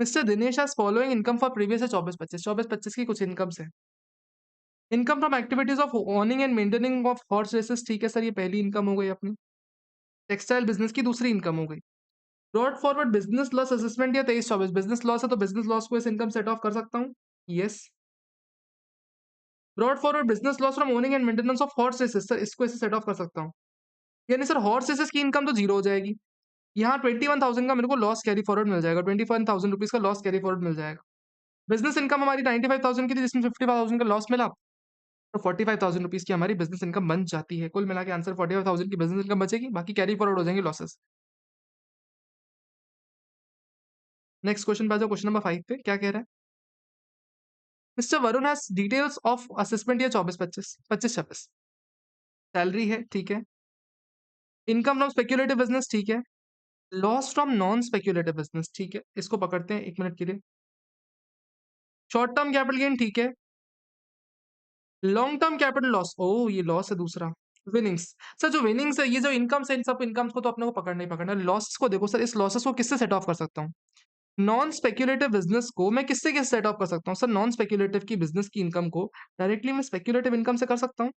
मिस्टर दिनेश आज फॉलोइंग इनकम फॉर प्रीवियस है 24-25 की कुछ इनकम्स है। Income from activities of owning and maintaining of horse races, ठीक है सर, ये पहली इनकम हो गई अपनी। टेक्सटाइल बिजनेस की दूसरी इनकम हो गई। Broad forward business loss assessment या 23-24, बिजनेस लॉस है तो बिजनेस लॉस को इस इनकम सेट ऑफ कर सकता हूँ। Yes. Brought forward business loss from owning and maintenance of horse races sir, इसको ऐसे सेट ऑफ कर सकता हूँ, यानी सर हॉर्स रेसेस की इनकम तो जीरो हो जाएगी। यहाँ 21,000 का मेरे को लॉस कैरी फॉरवर्ड मिल जाएगा, 21,000 रुपीज का लॉस कैरी फॉरवर्ड मिल जाएगा। बिजनेस इनकम हमारी 95,000 की थी, जिसमें 55,000 का लॉस मिला, तो 45,000 रुपीज की हमारी बिजनेस इनकम बन जाती है। कुल मिला के आंसर 45,000 की बिजनेस इनकम बचेगी, बाकी कैरी फॉरवर्ड हो जाएंगे लॉसेस। नेक्स्ट क्वेश्चन पे जाओ, क्वेश्चन नंबर 5 पे क्या कह रहा है। Mister Varun has details of assessment year 24-25, 25-26। Salary है, ठीक है। इनकम फ्रॉम स्पेक्युलेटिव बिज़नेस, ठीक है। Loss from non speculative business, ठीक है। इसको पकड़ते हैं 1 मिनट के लिए। शॉर्ट टर्म कैपिटल गेन, ठीक है। लॉन्ग टर्म कैपिटल लॉस, ओह! ये लॉस है दूसरा। विनिंग्स, सर जो विनिंग्स है, ये जो इनकम्स है, इन सब इनकम्स को तो अपने को पकड़ना ही पकड़ना है। लॉसेस को देखो सर, इस लॉसेस को किससे सेट ऑफ कर सकता हूँ? नॉन स्पेक्युलेटिव बिज़नेस को मैं किससे सेट ऑफ कर सकता हूँ? सर नॉन स्पेक्युलेटिव की बिज़नेस की इनकम को डायरेक्टली मैं स्पेक्युलेटिव इनकम से कर सकता हूँ।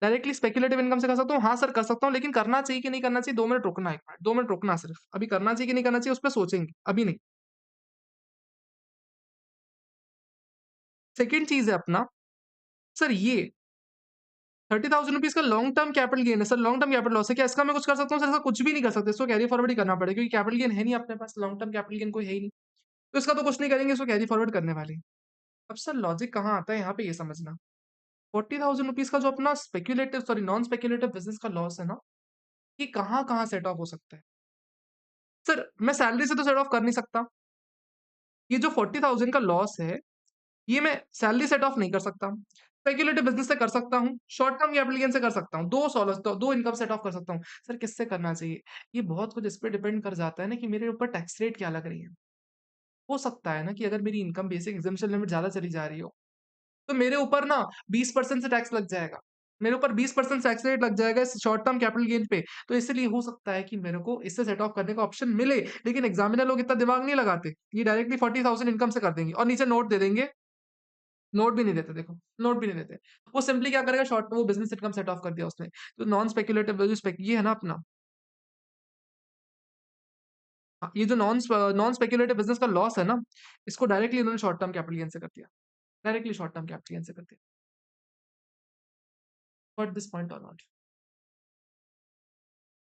डायरेक्टली स्पेक्युलेटिव इनकम से कर सकता हूँ। हाँ सर, कर सकता हूँ, लेकिन करना चाहिए कि नहीं करना चाहिए? 2 मिनट रुकना, 1 मिनट, 2 मिनट रुकना सिर्फ। अभी करना चाहिए कि नहीं करना चाहिए, उस पे सोचेंगे, अभी नहीं। सेकंड चीज़ है अपना, सर ये 30,000 रुपीज़ का लॉन्ग टर्म कैपिटल गेन है sir, long term capital loss है। क्या इसका मैं कुछ कर सकता हूँ? सर इसका कुछ भी नहीं कर सकते, इसको कैरी फॉरवर्ड ही करना पड़ेगा, क्योंकि कैपिटल गेन है नहीं अपने पास, लॉन्ग टर्म कैपिटल गेन कोई है ही नहीं। तो इसका तो कुछ नहीं करेंगे, इसको कैरी फॉरवर्ड करने वाले हैं। अब सर लॉजिक कहाँ आता है यहाँ पे, ये समझना। 40,000 रुपीज़ का जो अपना speculative sorry non speculative business का लॉस है ना, ये कहाँ-कहाँ सेट ऑफ हो सकता है? सर मैं सैलरी से तो सेट ऑफ कर नहीं सकता। ये जो 40,000 का लॉस है, ये मैं सैलरी सेट ऑफ नहीं कर सकता। स्पेक्युलेटिव बिज़नेस से कर सकता हूँ, शॉर्ट टर्म कैपिटल गेन से कर सकता हूँ, 2 सोलस तो 2 इनकम सेट ऑफ कर सकता हूँ। सर किससे करना चाहिए? ये बहुत कुछ इस पे डिपेंड कर जाता है ना कि मेरे ऊपर टैक्स रेट क्या लग रही है। हो सकता है ना कि अगर मेरी इनकम बेसिक एग्ज़म्पशन लिमिट ज़्यादा चली जा रही हो, तो मेरे ऊपर ना 20% से टैक्स लग जाएगा। मेरे ऊपर 20% टैक्स रेट लग जाएगा इस शॉर्ट टर्म कैपिटल गेन पे। तो इसलिए हो सकता है कि मेरे को इससे सेट ऑफ करने का ऑप्शन मिले, लेकिन एग्ज़ामिनर लोग इतना दिमाग नहीं लगाते। ये डायरेक्टली 40,000 इनकम से कर देंगे और नीचे नोट दे देंगे, नोट भी नहीं देते देखो, नोट भी नहीं देते। वो सिंपली क्या करेगा, शॉर्ट वो बिज़नेस इनकम सेट ऑफ कर दिया उसने। तो नॉन स्पेक्युलेटिव जो स्पेक ये है ना अपना, हाँ, ये जो नॉन स्पेक्युलेटिव बिज़नेस का लॉस है ना, इसको डायरेक्टली इन्होंने शॉर्ट टर्म कैपिटल गेन से कर दिया। Directly short term capital gain से कर दिया। गॉट दिस पॉइंट और नॉट?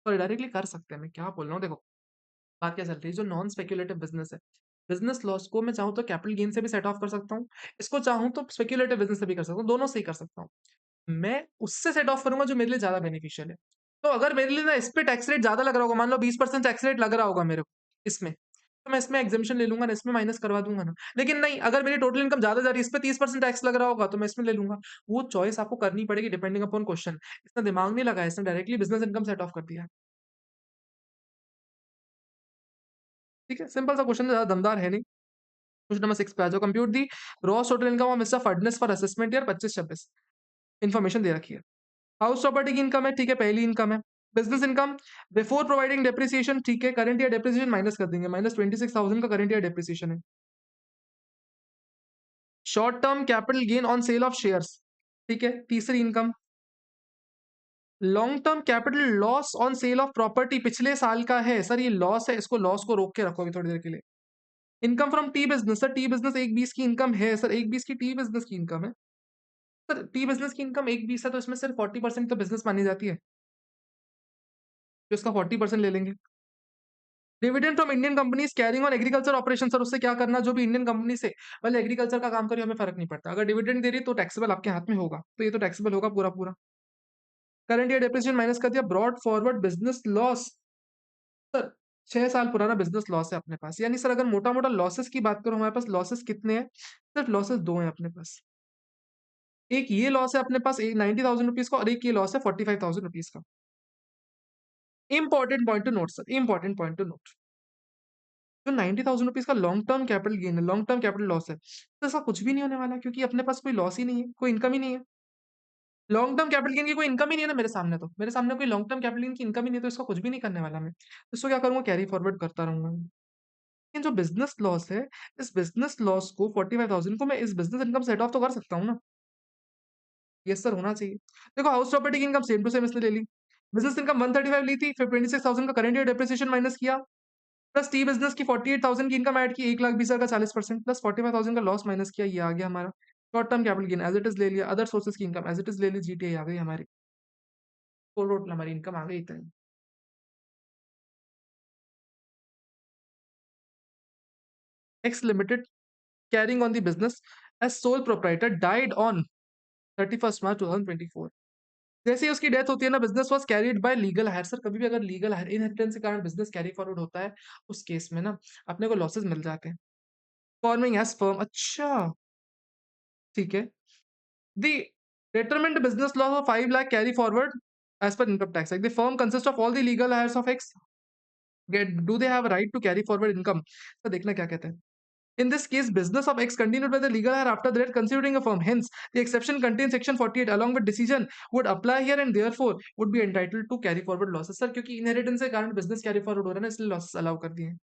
सॉरी, डायरेक्टली कर सकते हैं, मैं क्या बोल रहा हूँ देखो, बात क्या चल रही है, जो नॉन स्पेक्युलेटिव बिज़नेस है, बिज़नेस लॉस को मैं चाहूँ तो कैपिटल गेन से भी सेट ऑफ कर सकता हूँ, इसको चाहूँ तो स्पेक्युलेटिव बिज़नेस से भी कर सकता हूँ, दोनों से ही कर सकता हूँ। मैं उससे सेट ऑफ करूँगा जो मेरे लिए ज़्यादा बेनिफिशियल है। तो अगर मेरे लिए ना इस पे टैक्स रेट ज़्यादा लग रहा होगा, मान लो 20% टैक्स रेट लग रहा होगा मेरे को इसमें, तो मैं इसमें एग्ज़म्पशन ले लूँगा ना, इसमें माइनस करवा दूँगा ना। लेकिन नहीं, अगर मेरी टोटल इनकम ज़्यादा जा रही है, इस पे 30% टैक्स लग रहा होगा, तो मैं इसमें ले लूँगा। वो चॉइस आपको करनी पड़ेगी डिपेंडिंग अपॉन क्वेश्चन। इसने दिमाग नहीं लगाया, इसने directly business income set off कर दिया है। ठीक है? सिंपल सा क्वेश्चन है, ज़्यादा दमदार है नहीं। क्वेश्चन नंबर 6 पे आ जाओ। Compute the gross total income of Mister Fadnis for assessment year 25-26। Information दे रखी है। हाउस प्रॉपर्टी की इनकम है, ठीक है, पहली इनकम है। Business income before providing depreciation, ठीक है, करंट ईयर डेप्रिसिएशन माइनस कर देंगे, माइनस 26,000 का करंट ईयर डेप्रिसिएशन है। Short term capital gain on sale of shares, ठीक है, तीसरी income. Long term capital loss on sale of property पिछले साल का है। सर ये लॉस है, इसको लॉस को रोक के रखो अभी थोड़ी देर के लिए। Income from T business, sir T business 1/20 की इनकम है, सर 1/20 की टी बिज़नेस की इनकम है। सर टी बिज़नेस की इनकम 1/20 है, तो इसमें सिर्फ 40% तो बिज़नेस मानी जाती है, तो इसका 40% ले लेंगे। Dividend from Indian companies carrying on agriculture operation, sir उससे क्या करना, जो भी इंडियन कंपनी से भले एग्रीकल्चर का काम करे, हमें फ़र्क नहीं पड़ता। अगर डिविडेंड दे रही है तो टैक्सेबल आपके हाथ में होगा, तो ये तो टैक्सेबल होगा पूरा-पूरा। करंट ईयर डेप्रिसिएशन माइनस कर दिया, brought forward business loss, sir 6 साल पुराना बिज़नेस लॉस है अपने पास। यानी सर अगर मोटा-मोटा लॉसेस की बात करूँ, हमारे पास लॉसेस कितने हैं? सिर्फ लॉसेस 2 हैं अपने पास। एक ये लॉस है अपने पास 90,000 रुपीज़ का, और एक ये लॉस है 45,000 रुपीज़ का। Important point two note sir, important point two note. जो 90,000 रुपीज़ का लॉन्ग टर्म कैपिटल गेन है, लॉन्ग टर्म कैपिटल लॉस है, तो ऐसा कुछ भी नहीं होने वाला, क्योंकि अपने पास कोई लॉस ही नहीं है, कोई इनकम ही नहीं है। लॉन्ग टर्म कैपिटल गेन की कोई इनकम ही नहीं है ना मेरे सामने तो। मेरे सामने कोई लॉन्ग टर्म कैपिटल गेन की इनकम ही नहीं है, तो इसका कुछ भी नहीं करने वाला मैं। इसको क्या करूँगा, कैरी फॉरवर्ड करता रहूँगा। लेकिन जो बिज़नेस लॉस है, इस बिज़नेस लॉस को 45,000 को मैं इस बिज़नेस इनकम सेट ऑफ तो कर सकता हूँ ना? यस सर, होना चाहिए। देखो हाउस प्रॉपर्टी की इनकम सेम टू सेम इसने ले ली। बिज़नेस इनकम 135 ली थी, फिर 26,000 का करंट ईयर डेप्रिसिएशन माइनस किया, प्लस टी बिज़नेस की 48,000 की इनकम ऐड की, 1,20,000 का 40% प्लस 45,000 का लॉस माइनस किया, ये आ गया हमारा। Short term capital gain as it is ले लिया, अदर सोर्सेज़ की इनकम एज़ इट इज़ ले ली, जीटीआई आ गई हमारी। तो टोटल हमारी इनकम आ गई इतनी। X limited carrying on the business as sole proprietor died on 31st मार्च 2024। जैसे ही उसकी डेथ होती है ना, business was carried by legal higher. Sir कभी भी अगर लीगल हायर इनहेरिटेंस के कारण बिज़नेस कैरी फॉरवर्ड होता है, उस केस में ना अपने को लॉसेस मिल जाते हैं। फॉर्मिंग एज़ फर्म, अच्छा, ठीक है। दी Determine the business loss of 5 lakh carry forward as per income tax act. The firm consists of all the legal heirs of X. Do they have a right to carry forward income? तो देखना क्या कहते हैं. In this case, business of X continued by the legal heir after the death constituting a firm. Hence, the exception contained section 48 along with decision would apply here and therefore would be entitled to carry forward losses. Sir क्योंकि inheritance के कारण business carry forward हो रहा है ना, इसलिए losses allow कर दिए हैं.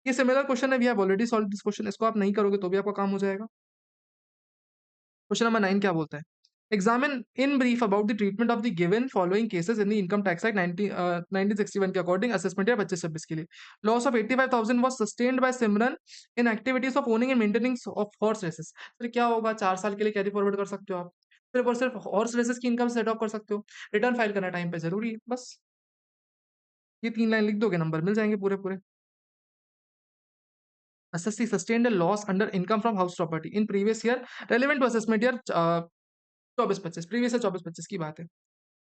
ये सिमिलर क्वेश्चन है, we have already solve this question. इसको आप नहीं करोगे तो भी आपका काम हो जाएगा. क्वेश्चन नंबर 9 क्या बोलता है? Examine in brief about the treatment of the given following cases in the income tax act 1961 के अकॉर्डिंग असेसमेंट या 25-26 के लिए. Loss of 85,000 was sustained by Simran in activities of owning and maintaining of horse races. फिर क्या होगा? 4 साल के लिए कैरी फॉरवर्ड कर सकते हो आप. सिर्फ और सिर्फ हॉर्स रेसेस की इनकम सेट ऑफ कर सकते हो. रिटर्न फाइल करना टाइम पे जरूरी है. बस ये 3 लाइन लिख दोगे, नंबर मिल जाएंगे पूरे पूरे. SSC sustained a loss under income from house property in previous year relevant to assessment year 24-25. previous year 24-25 की बात है.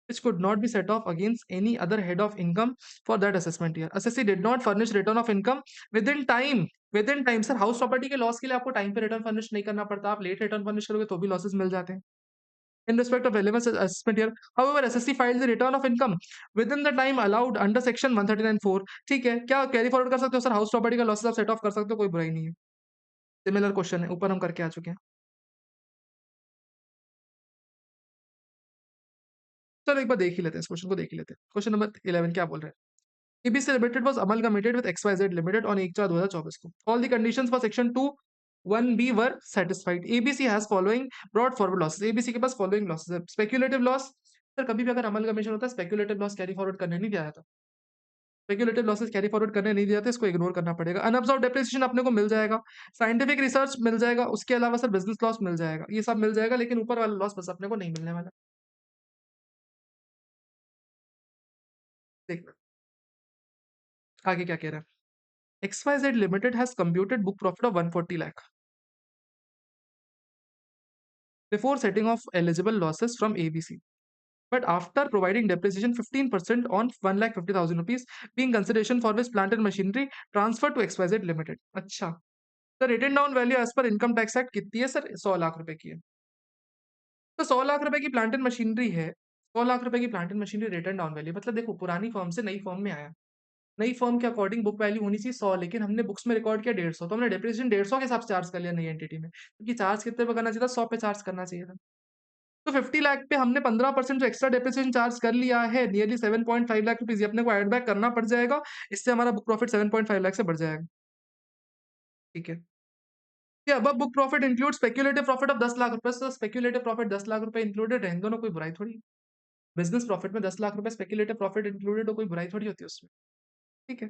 Which could not be set off against any other head of income for that assessment year. SSC did not furnish return of income within time. Within time sir, house property के loss के लिए आपको time पे return furnish नहीं करना पड़ता. आप late return furnish करोगे तो भी लॉसेस मिल जाते हैं. In respect of relevant assessment year, however, SSC filed the return of income within the time allowed under section 139(4). ठीक है, क्या कैरी फॉरवर्ड कर सकते हो सर? हाउस प्रॉपर्टी का लॉसेस आप सेट ऑफ कर सकते हो, कोई बुराई नहीं है. सिमिलर क्वेश्चन है, ऊपर हम करके आ चुके हैं. चलो एक बार देख ही लेते हैं, इस क्वेश्चन को देख ही लेते हैं. क्वेश्चन नंबर 11 क्या बोल रहे हैं? ABC Limited was amalgamated with XYZ Limited on 1/4/2024 को. All the conditions for section 2(1)(b) were satisfied. ABC has following brought forward losses. ABC के पास following losses है. Speculative loss, सर कभी भी अगर amalgamation होता है speculative loss carry forward करने नहीं दिया जाता. Speculative losses carry forward करने नहीं दिया जाते, इसको ignore करना पड़ेगा. Unabsorbed depreciation अपने को मिल जाएगा. Scientific research मिल जाएगा. उसके अलावा सर business loss मिल जाएगा. ये सब मिल जाएगा, लेकिन ऊपर वाला लॉस बस अपने को नहीं मिलने वाला. देखना आगे क्या कह रहा है. XYZ Limited has computed book profit of 140 lakh before setting off eligible losses from ABC. But after providing depreciation 15% on 1,50,000 rupees being consideration for which plant and machinery transferred to XYZ Limited. अच्छा, the written down value as per income tax act कितनी है sir? 100 lakh रुपए की है. तो 100 लाख रुपए की plant and machinery है. 100 लाख रुपए की plant and machinery return down value, मतलब देखो पुरानी फर्म से नई फर्म में आया. नई फर्म के अकॉर्डिंग बुक वैल्यू होनी चाहिए 100, लेकिन हमने बुक्स में रिकॉर्ड किया 150, तो हमने डेप्रिसिएशन 150 के हिसाब से चार्ज कर लिया नई एंटिटी में, क्योंकि चार्ज कितने पे करना चाहिए था? 100 पे चार्ज करना चाहिए था. तो 50 लाख पे हमने 15% जो एक्स्ट्रा डेप्रिसिएशन चार्ज कर लिया है, नियरली 7.5 लाख रुपीज, ये अपने को ऐड बैक करना पड़ जाएगा. इससे हमारा बुक प्रॉफिट 7.5 लाख से बढ़ जाएगा. ठीक है. ये अब book profit include speculative profit of 10 lakh रुपए. तो स्पेक्युलेटिव प्रॉफिट 10 लाख रुपए इंक्लूडेड है, इन दोनों कोई बुराई थोड़ी. बिजनेस प्रॉफिट में 10 लाख रुपए स्पेक्युलेटिव प्रॉफिट इंक्लूडेड हो, कोई बुराई थोड़ी होती है उसमें. ठीक है.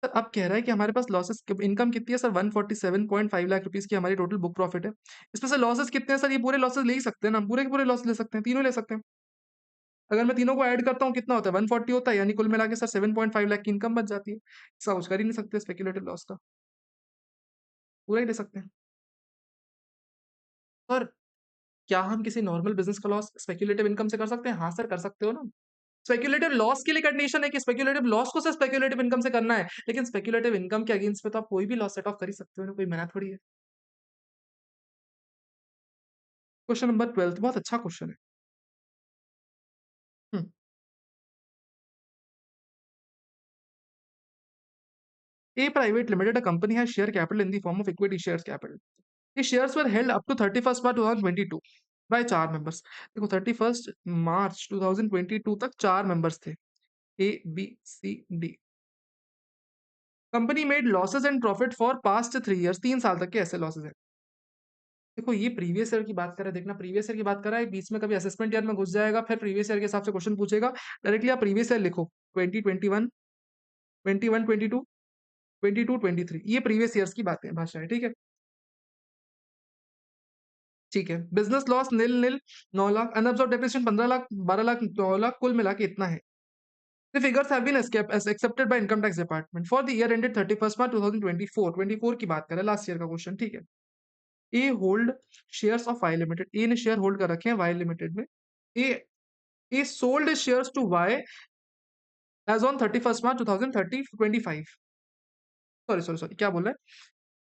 सर अब कह रहा है कि हमारे पास लॉसेस इनकम कितनी है सर? 147.5 लाख रुपीस की हमारी टोटल बुक प्रॉफिट है. इसमें से लॉसेस कितने हैं सर? ये पूरे लॉसेस ले ही सकते हैं ना, हम पूरे के पूरे लॉस ले सकते हैं, तीनों ले सकते हैं. अगर मैं तीनों को ऐड करता हूँ कितना होता है? 140 होता है, यानी कुल मिला के सर 7.5 लाख की इनकम बच जाती है. इसका कुछ कर ही नहीं सकते स्पेक्युलेटिव लॉस का, पूरा ही ले सकते हैं. और क्या हम किसी नॉर्मल बिजनेस का लॉस स्पेक्युलेटिव इनकम से कर सकते हैं? हाँ सर, कर सकते हो ना. स्पेक्युलेटिव लॉस के लिए कंडीशन है कि स्पेक्युलेटिव लॉस को सिर्फ स्पेक्युलेटिव इनकम से करना है, लेकिन स्पेक्युलेटिव इनकम के अगेंस्ट पे तो आप कोई भी लॉस सेट ऑफ कर ही सकते हो ना, कोई मना थोड़ी है. क्वेश्चन नंबर 12 बहुत अच्छा क्वेश्चन है. हम्म. A private limited, a company has share capital in the form of equity shares capital. The shares were held up to 31st March 2022 by 4 members. देखो 31st March 2022 तक 4 members थे, A, B, C, D. Company made losses and profit for past 3 years. 3 साल तक के ऐसे losses हैं. देखो ये प्रीवियस ईयर की बात कर रहा है, देखना प्रीवियस ईयर की बात कर रहा है, बीच में कभी असेसमेंट ईयर में घुस जाएगा, फिर प्रीवियस ईयर के हिसाब से क्वेश्चन पूछेगा. डायरेक्टली आप प्रीवियस ईयर लिखो, 2021, 21, 22, 22, 23. ये प्रीवियस ईयर्स की बातें भाषा है. ठीक है. ठीक है. बिजनेस लॉस नील नील 9 लाख, अनअब्सॉर्ब्ड डेप्रिसिएशन 15 लाख, 12 लाख, 9 लाख, कुल मिला के इतना है. The figures have been accepted by income tax department for the year ended 31st March 2024. 24 की बात करें, लास्ट ईयर का क्वेश्चन. ठीक है. A hold shares of Y limited. A ने शेयर होल्ड कर रखे हैं वाई लिमिटेड में. A A sold shares to Y as on 31st March 2025. Sorry sorry sorry, क्या बोल रहा है?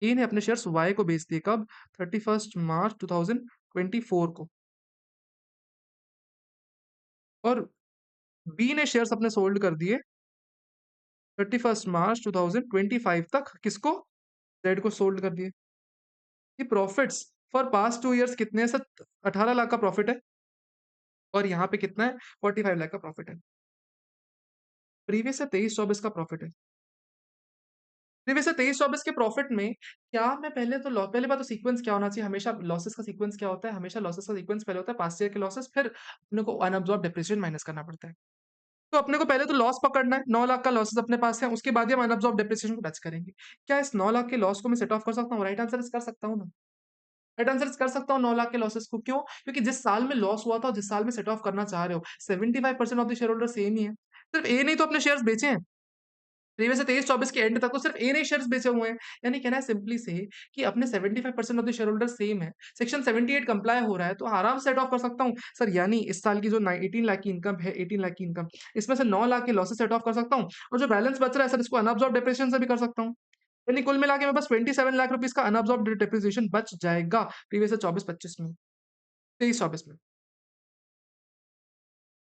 ए ने अपने शेयर्स वाई को बेच दिए कब? 31st March 2024 को. और बी ने शेयर्स अपने सोल्ड कर दिए 31 मार्च 2025 तक, किसको? जेड को सोल्ड कर दिए। ये प्रॉफिट्स फॉर पास्ट 2 इयर्स कितने हैं सर? 18 लाख का प्रॉफिट है और यहाँ पे कितना है? 45 लाख का प्रॉफिट है। प्रीवियस से 23-24 का प्रॉफिट है। प्रीवियस से 23-24 के प्रॉफिट में क्या मैं पहले बात तो सीक्वेंस क्या होना चाहिए? हमेशा लॉसेस का सीक्वेंस क्या होता है? हमेशा लॉसेस का सीक्वेंस पहले होता है पास्ट ईयर के लॉसेस, फिर अपने को अनअब्सॉर्ब्ड डेप्रिसिएशन माइनस करना पड़ता है। तो अपने को पहले तो लॉस पकड़ना है, 9 लाख का लॉसेस अपने पास है, उसके बाद ही हम अनअब्सॉर्ब्ड डेप्रिसिएशन को टच करेंगे। क्या इस 9 लाख के लॉस को मैं सेट ऑफ कर सकता हूँ? राइट आंसर इस कर सकता हूँ ना। राइट आंसर इस कर सकता हूँ 9 लाख के लॉसेस को, क्यों? क्योंकि जिस साल में लॉस हुआ था और जिस साल में सेट ऑफ करना चाह रहे हो, 75% of the shareholder same ही है। सिर्फ ए ने ही तो अपने शेयर्स बेचे हैं। प्रीवियस से 23-24 के एंड तक तो सिर्फ ए ने शेयर्स बेचे हुए हैं। यानी कहना है सिंपली से कि अपने 75% of the shareholder same है। सेक्शन 78 कंप्लाई हो रहा है तो आराम से सेट ऑफ कर सकता हूँ। सर यानी इस साल की जो 18 लाख की इनकम है, 18 लाख की इनकम, इसमें से 9 लाख के लॉसेस सेट ऑफ कर सकता हूँ और जो बैलेंस बच रहा है सर इसको अनअब्सॉर्ब्ड डेप्रिसिएशन से भी कर सकता हूँ। यानी कुल मिला के मेरे पास 27 लाख रुपीस का अनअब्सॉर्ब्ड डेप्रिसिएशन बच जाएगा प्रीवियस से 24-25 में, 23-24 में।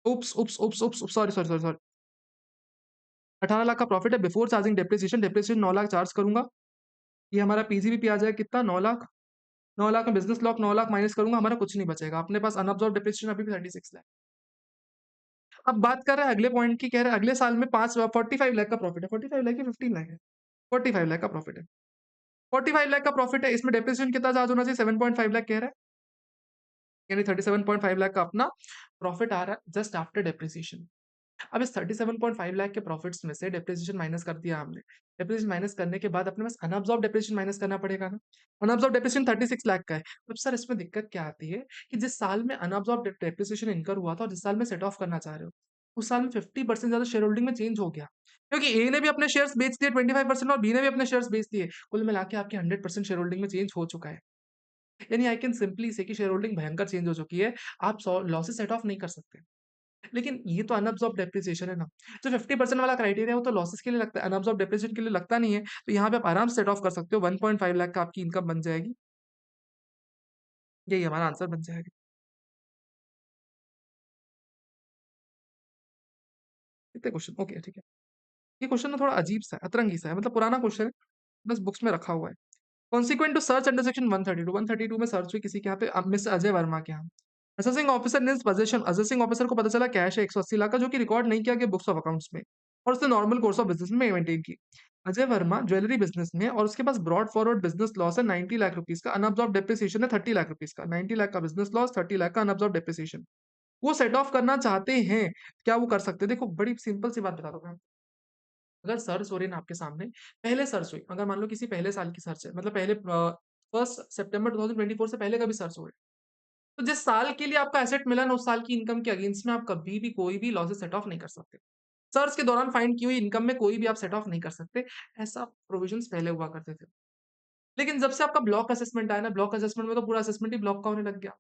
Oops, oops, oops, oops, sorry, sorry, sorry, sorry. 18 lakh का प्रॉफिट है before charging depreciation. Depreciation 9 lakh charge करूंगा। ये हमारा पीजीबीपी आ जाएगा कितना? 9 लाख। 9 लाख में बिजनेस लॉक 9 लाख माइनस करूंगा, हमारा कुछ नहीं बचेगा। अपने पास अनअब्सॉर्ब्ड डेप्रिसिएशन अभी भी 36 लाख। अब बात कर रहे हैं अगले पॉइंट की, कह रहे हैं अगले साल में 45 लाख का प्रॉफिट है। 45 लाख है, 15 लाख है? 45 लाख का प्रॉफिट है। 45 लाख का प्रॉफिट है, इसमें डेप्रिसिएशन कितना चार्ज होना चाहिए? 7.5 लाख कह रहा है। यानी 37.5 लाख का अपना प्रॉफिट आ रहा है जस्ट आफ्टर डेप्रिसिएशन। अब इस 37.5 लाख के प्रॉफिट्स में से डेप्रिसिएशन माइनस कर दिया हमने। डेप्रिसिएशन माइनस करने के बाद अपने पास अनअब्सॉर्ब्ड डेप्रिसिएशन माइनस करना पड़ेगा ना। अनअब्सॉर्ब्ड डेप्रिसिएशन 36 लाख का है। अब सर इसमें दिक्कत क्या आती है कि जिस साल में अनअब्सॉर्ब्ड डेप्रिसिएशन इनकर हुआ था और जिस साल में सेट ऑफ करना चाह रहे हो, उस साल में 50% ज्यादा शेयर होल्डिंग में चेंज हो गया, क्योंकि ए ने भी अपने शेयर्स बेच दिए 25% और बी ने भी अपने शेयर्स बेच दिए। कुल मिला के आपके 100% शेयर होल्डिंग में चेंज हो चुका है। यानी आई कैन सिंपली से कि शेयर होल्डिंग भयंकर चेंज हो चुकी है। आप लॉसेस सेट ऑफ नहीं कर सकते। लेकिन ये तो अनअब्सॉर्ब्ड डेप्रिसिएशन है ना। जो 50% वाला क्राइटेरिया है वो तो लॉसेस के लिए लगता है, अनअब्सॉर्ब्ड डेप्रिसिएशन के लिए लगता नहीं है। तो यहाँ पे आप आराम से सेट ऑफ कर सकते हो। 1.5 लाख का आपकी इनकम बन जाएगी। यही हमारा आंसर बन जाएगा। कितने क्वेश्चन? ओके, ठीक है। ये क्वेश्चन ना थोड़ा अजीब सा है, अतरंगी सा है, मतलब पुराना क्वेश्चन है, बस बुक्स में रखा हुआ है। Consequent to search under section 132 में सर्च हुई किसी के यहाँ पे, मिस अजय वर्मा के यहाँ। असेसिंग ऑफिसर ने पोजीशन, असेसिंग ऑफिसर को पता चला कैश है 180 लाख का जो कि रिकॉर्ड नहीं किया गया बुक्स ऑफ अकाउंट्स में और उसने नॉर्मल कोर्स ऑफ बिजनेस में मेंटेन की। अजय वर्मा ज्वेलरी बिजनेस में है और उसके पास ब्रॉड फॉरवर्ड बिजनेस लॉस है 90 लाख रुपीस का, अनअब्सॉर्ब्ड डेप्रिसिएशन है 30 लाख रुपीस का। 90 लाख का बिजनेस लॉस, 30 लाख का अनअब्सॉर्ब्ड डेप्रिसिएशन। वो सेट ऑफ करना चाहते हैं, क्या वो कर सकते हैं? देखो बड़ी सिंपल सी बात बता दो मैं। अगर सर्च हो रही है ना आपके सामने, पहले सर्च हुई, अगर मान लो किसी पहले साल की सर्च है, मतलब पहले 1 सितंबर 2024 से पहले का भी सर्च हुआ है, तो जिस साल के लिए आपका एसेट मिला ना उस साल की इनकम के अगेंस्ट में आप कभी भी कोई भी लॉसेस सेट ऑफ नहीं कर सकते। सर्च के दौरान फाइंड की हुई इनकम में कोई भी आप सेट ऑफ नहीं कर सकते। ऐसा प्रोविजंस पहले हुआ करते थे। लेकिन जब से आपका ब्लॉक असेसमेंट आया ना, ब्लॉक असेसमेंट में तो पूरा असेसमेंट ही ब्लॉक का होने लग गया।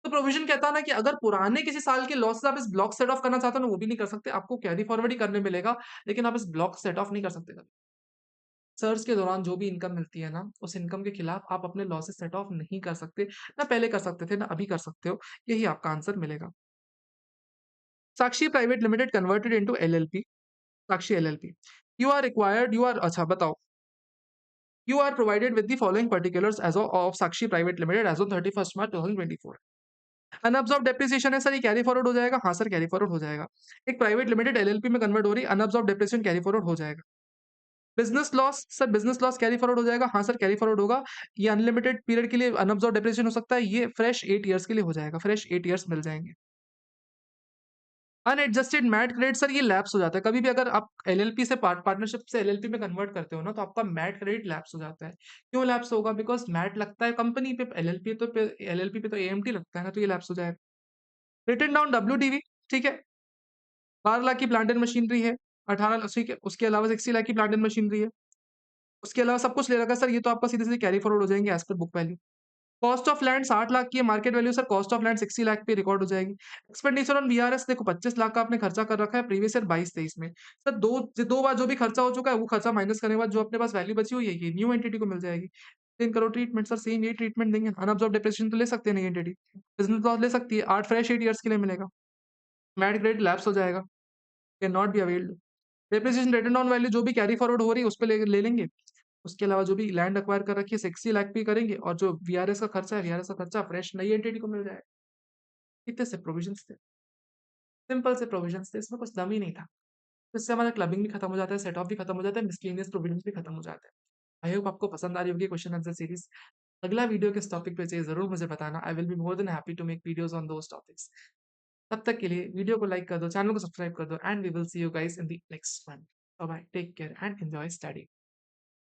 तो प्रोविजन कहता है ना कि अगर पुराने किसी साल के लॉसेस आप इस ब्लॉक सेट ऑफ करना चाहते हो ना, वो भी नहीं कर सकते। आपको कैरी फॉरवर्ड ही करने मिलेगा, लेकिन आप इस ब्लॉक सेट ऑफ नहीं कर सकते कभी। सर्च के दौरान जो भी इनकम मिलती है ना, उस इनकम के खिलाफ आप अपने लॉसेस सेट ऑफ नहीं कर सकते। ना पहले कर सकते थे, ना अभी कर सकते हो। यही आपका आंसर मिलेगा। Sakshi private limited converted into LLP. Sakshi LLP. You are अच्छा बताओ। You are provided with the following particulars as of Sakshi private limited as on 31 March 2024। Unabsorbed depreciation है सर, ये कैरी फॉरवर्ड हो जाएगा। हाँ सर, कैरी फॉरवर्ड हो जाएगा। एक प्राइवेट लिमिटेड एलएलपी में कन्वर्ट हो रही, अनअब्सॉर्ब्ड डेप्रिसिएशन कैरी फॉरवर्ड हो जाएगा। Business loss sir, business loss carry forward हो जाएगा। हाँ सर, कैरी फॉरवर्ड होगा। ये अनलिमिटेड पीरियड के लिए अनअब्सॉर्ब्ड डेप्रिसिएशन हो सकता है, ये फ्रेश 8 इयर्स के लिए हो जाएगा। फ्रेश 8 इयर्स मिल जाएंगे। अनएडजस्टेड मैट क्रेडिट सर, ये लैप्स हो जाता है कभी भी। अगर आप एलएलपी से पार्टनरशिप से एलएलपी में कन्वर्ट करते हो ना, तो आपका मैट क्रेडिट लैप्स हो जाता है। क्यों लैप्स होगा? बिकॉज मैट लगता है कंपनी पे, एलएलपी पे तो एएमटी लगता है ना, तो ये लैप्स हो जाएगा। रिटन डाउन डब्ल्यूडीवी, ठीक है। 12 लाख की प्लांट एंड मशीनरी है। 18 ठीक है, उसके अलावा 60 लाख की प्लांट एंड मशीनरी है। उसके अलावा सब कुछ ले रखा है सर, ये तो आपका सीधे सीधे कैरी फॉरवर्ड हो जाएंगे एज पर book value. Cost of land 60 lakh की है, market value sir cost of land 60 lakh पे रिकॉर्ड हो जाएगी। एक्सपेंडिचर ऑन वीआरएस देखो 25 लाख का आपने खर्चा कर रखा है प्रीवियस ईयर 22-23 में। सर दो बार जो भी खर्चा हो चुका है वो खर्चा माइनस करने के बाद जो अपने पास वैल्यू बची हुई है ये न्यू एंटिटी को मिल जाएगी। 3 करोड़ ट्रीटमेंट सर, सेम यही ट्रीटमेंट देंगे। अनअब्सॉर्ब्ड डेप्रिसिएशन तो ले सकते हैं नई एंटिटी। बिजनेस लॉस ले सकती है, 8 फ्रेश 8 इयर्स के लिए मिलेगा। मैट क्रेडिट लैप्स हो जाएगा, can not be availed. Depreciation return on value जो भी कैरी फॉरवर्ड हो रही है उस पे ले लेंगे। उसके अलावा जो भी लैंड एक्वायर कर रखी है 60 लाख पे करेंगे, और जो वीआरएस का खर्चा है, वीआरएस का खर्चा फ्रेश नई एंटिटी को मिल जाएगा। इतने से प्रोविजंस थे, सिंपल से प्रोविजंस थे, इसमें कुछ दम ही नहीं था। तो इससे हमारा क्लबिंग भी खत्म हो जाता है, सेट ऑफ भी खत्म हो जाता है, मिसलेनियस प्रोविजंस भी खत्म हो जाते हैं। आई होप आपको पसंद आ रही होगी क्वेश्चन आंसर सीरीज। अगला वीडियो किस टॉपिक पे चाहिए जरूर मुझे बताना। I will be more than happy to make videos on those topics. तब तक के लिए वीडियो को लाइक कर दो, चैनल को सब्सक्राइब कर दो, and we will see you guys in the next one. Bye bye, take care and enjoy study.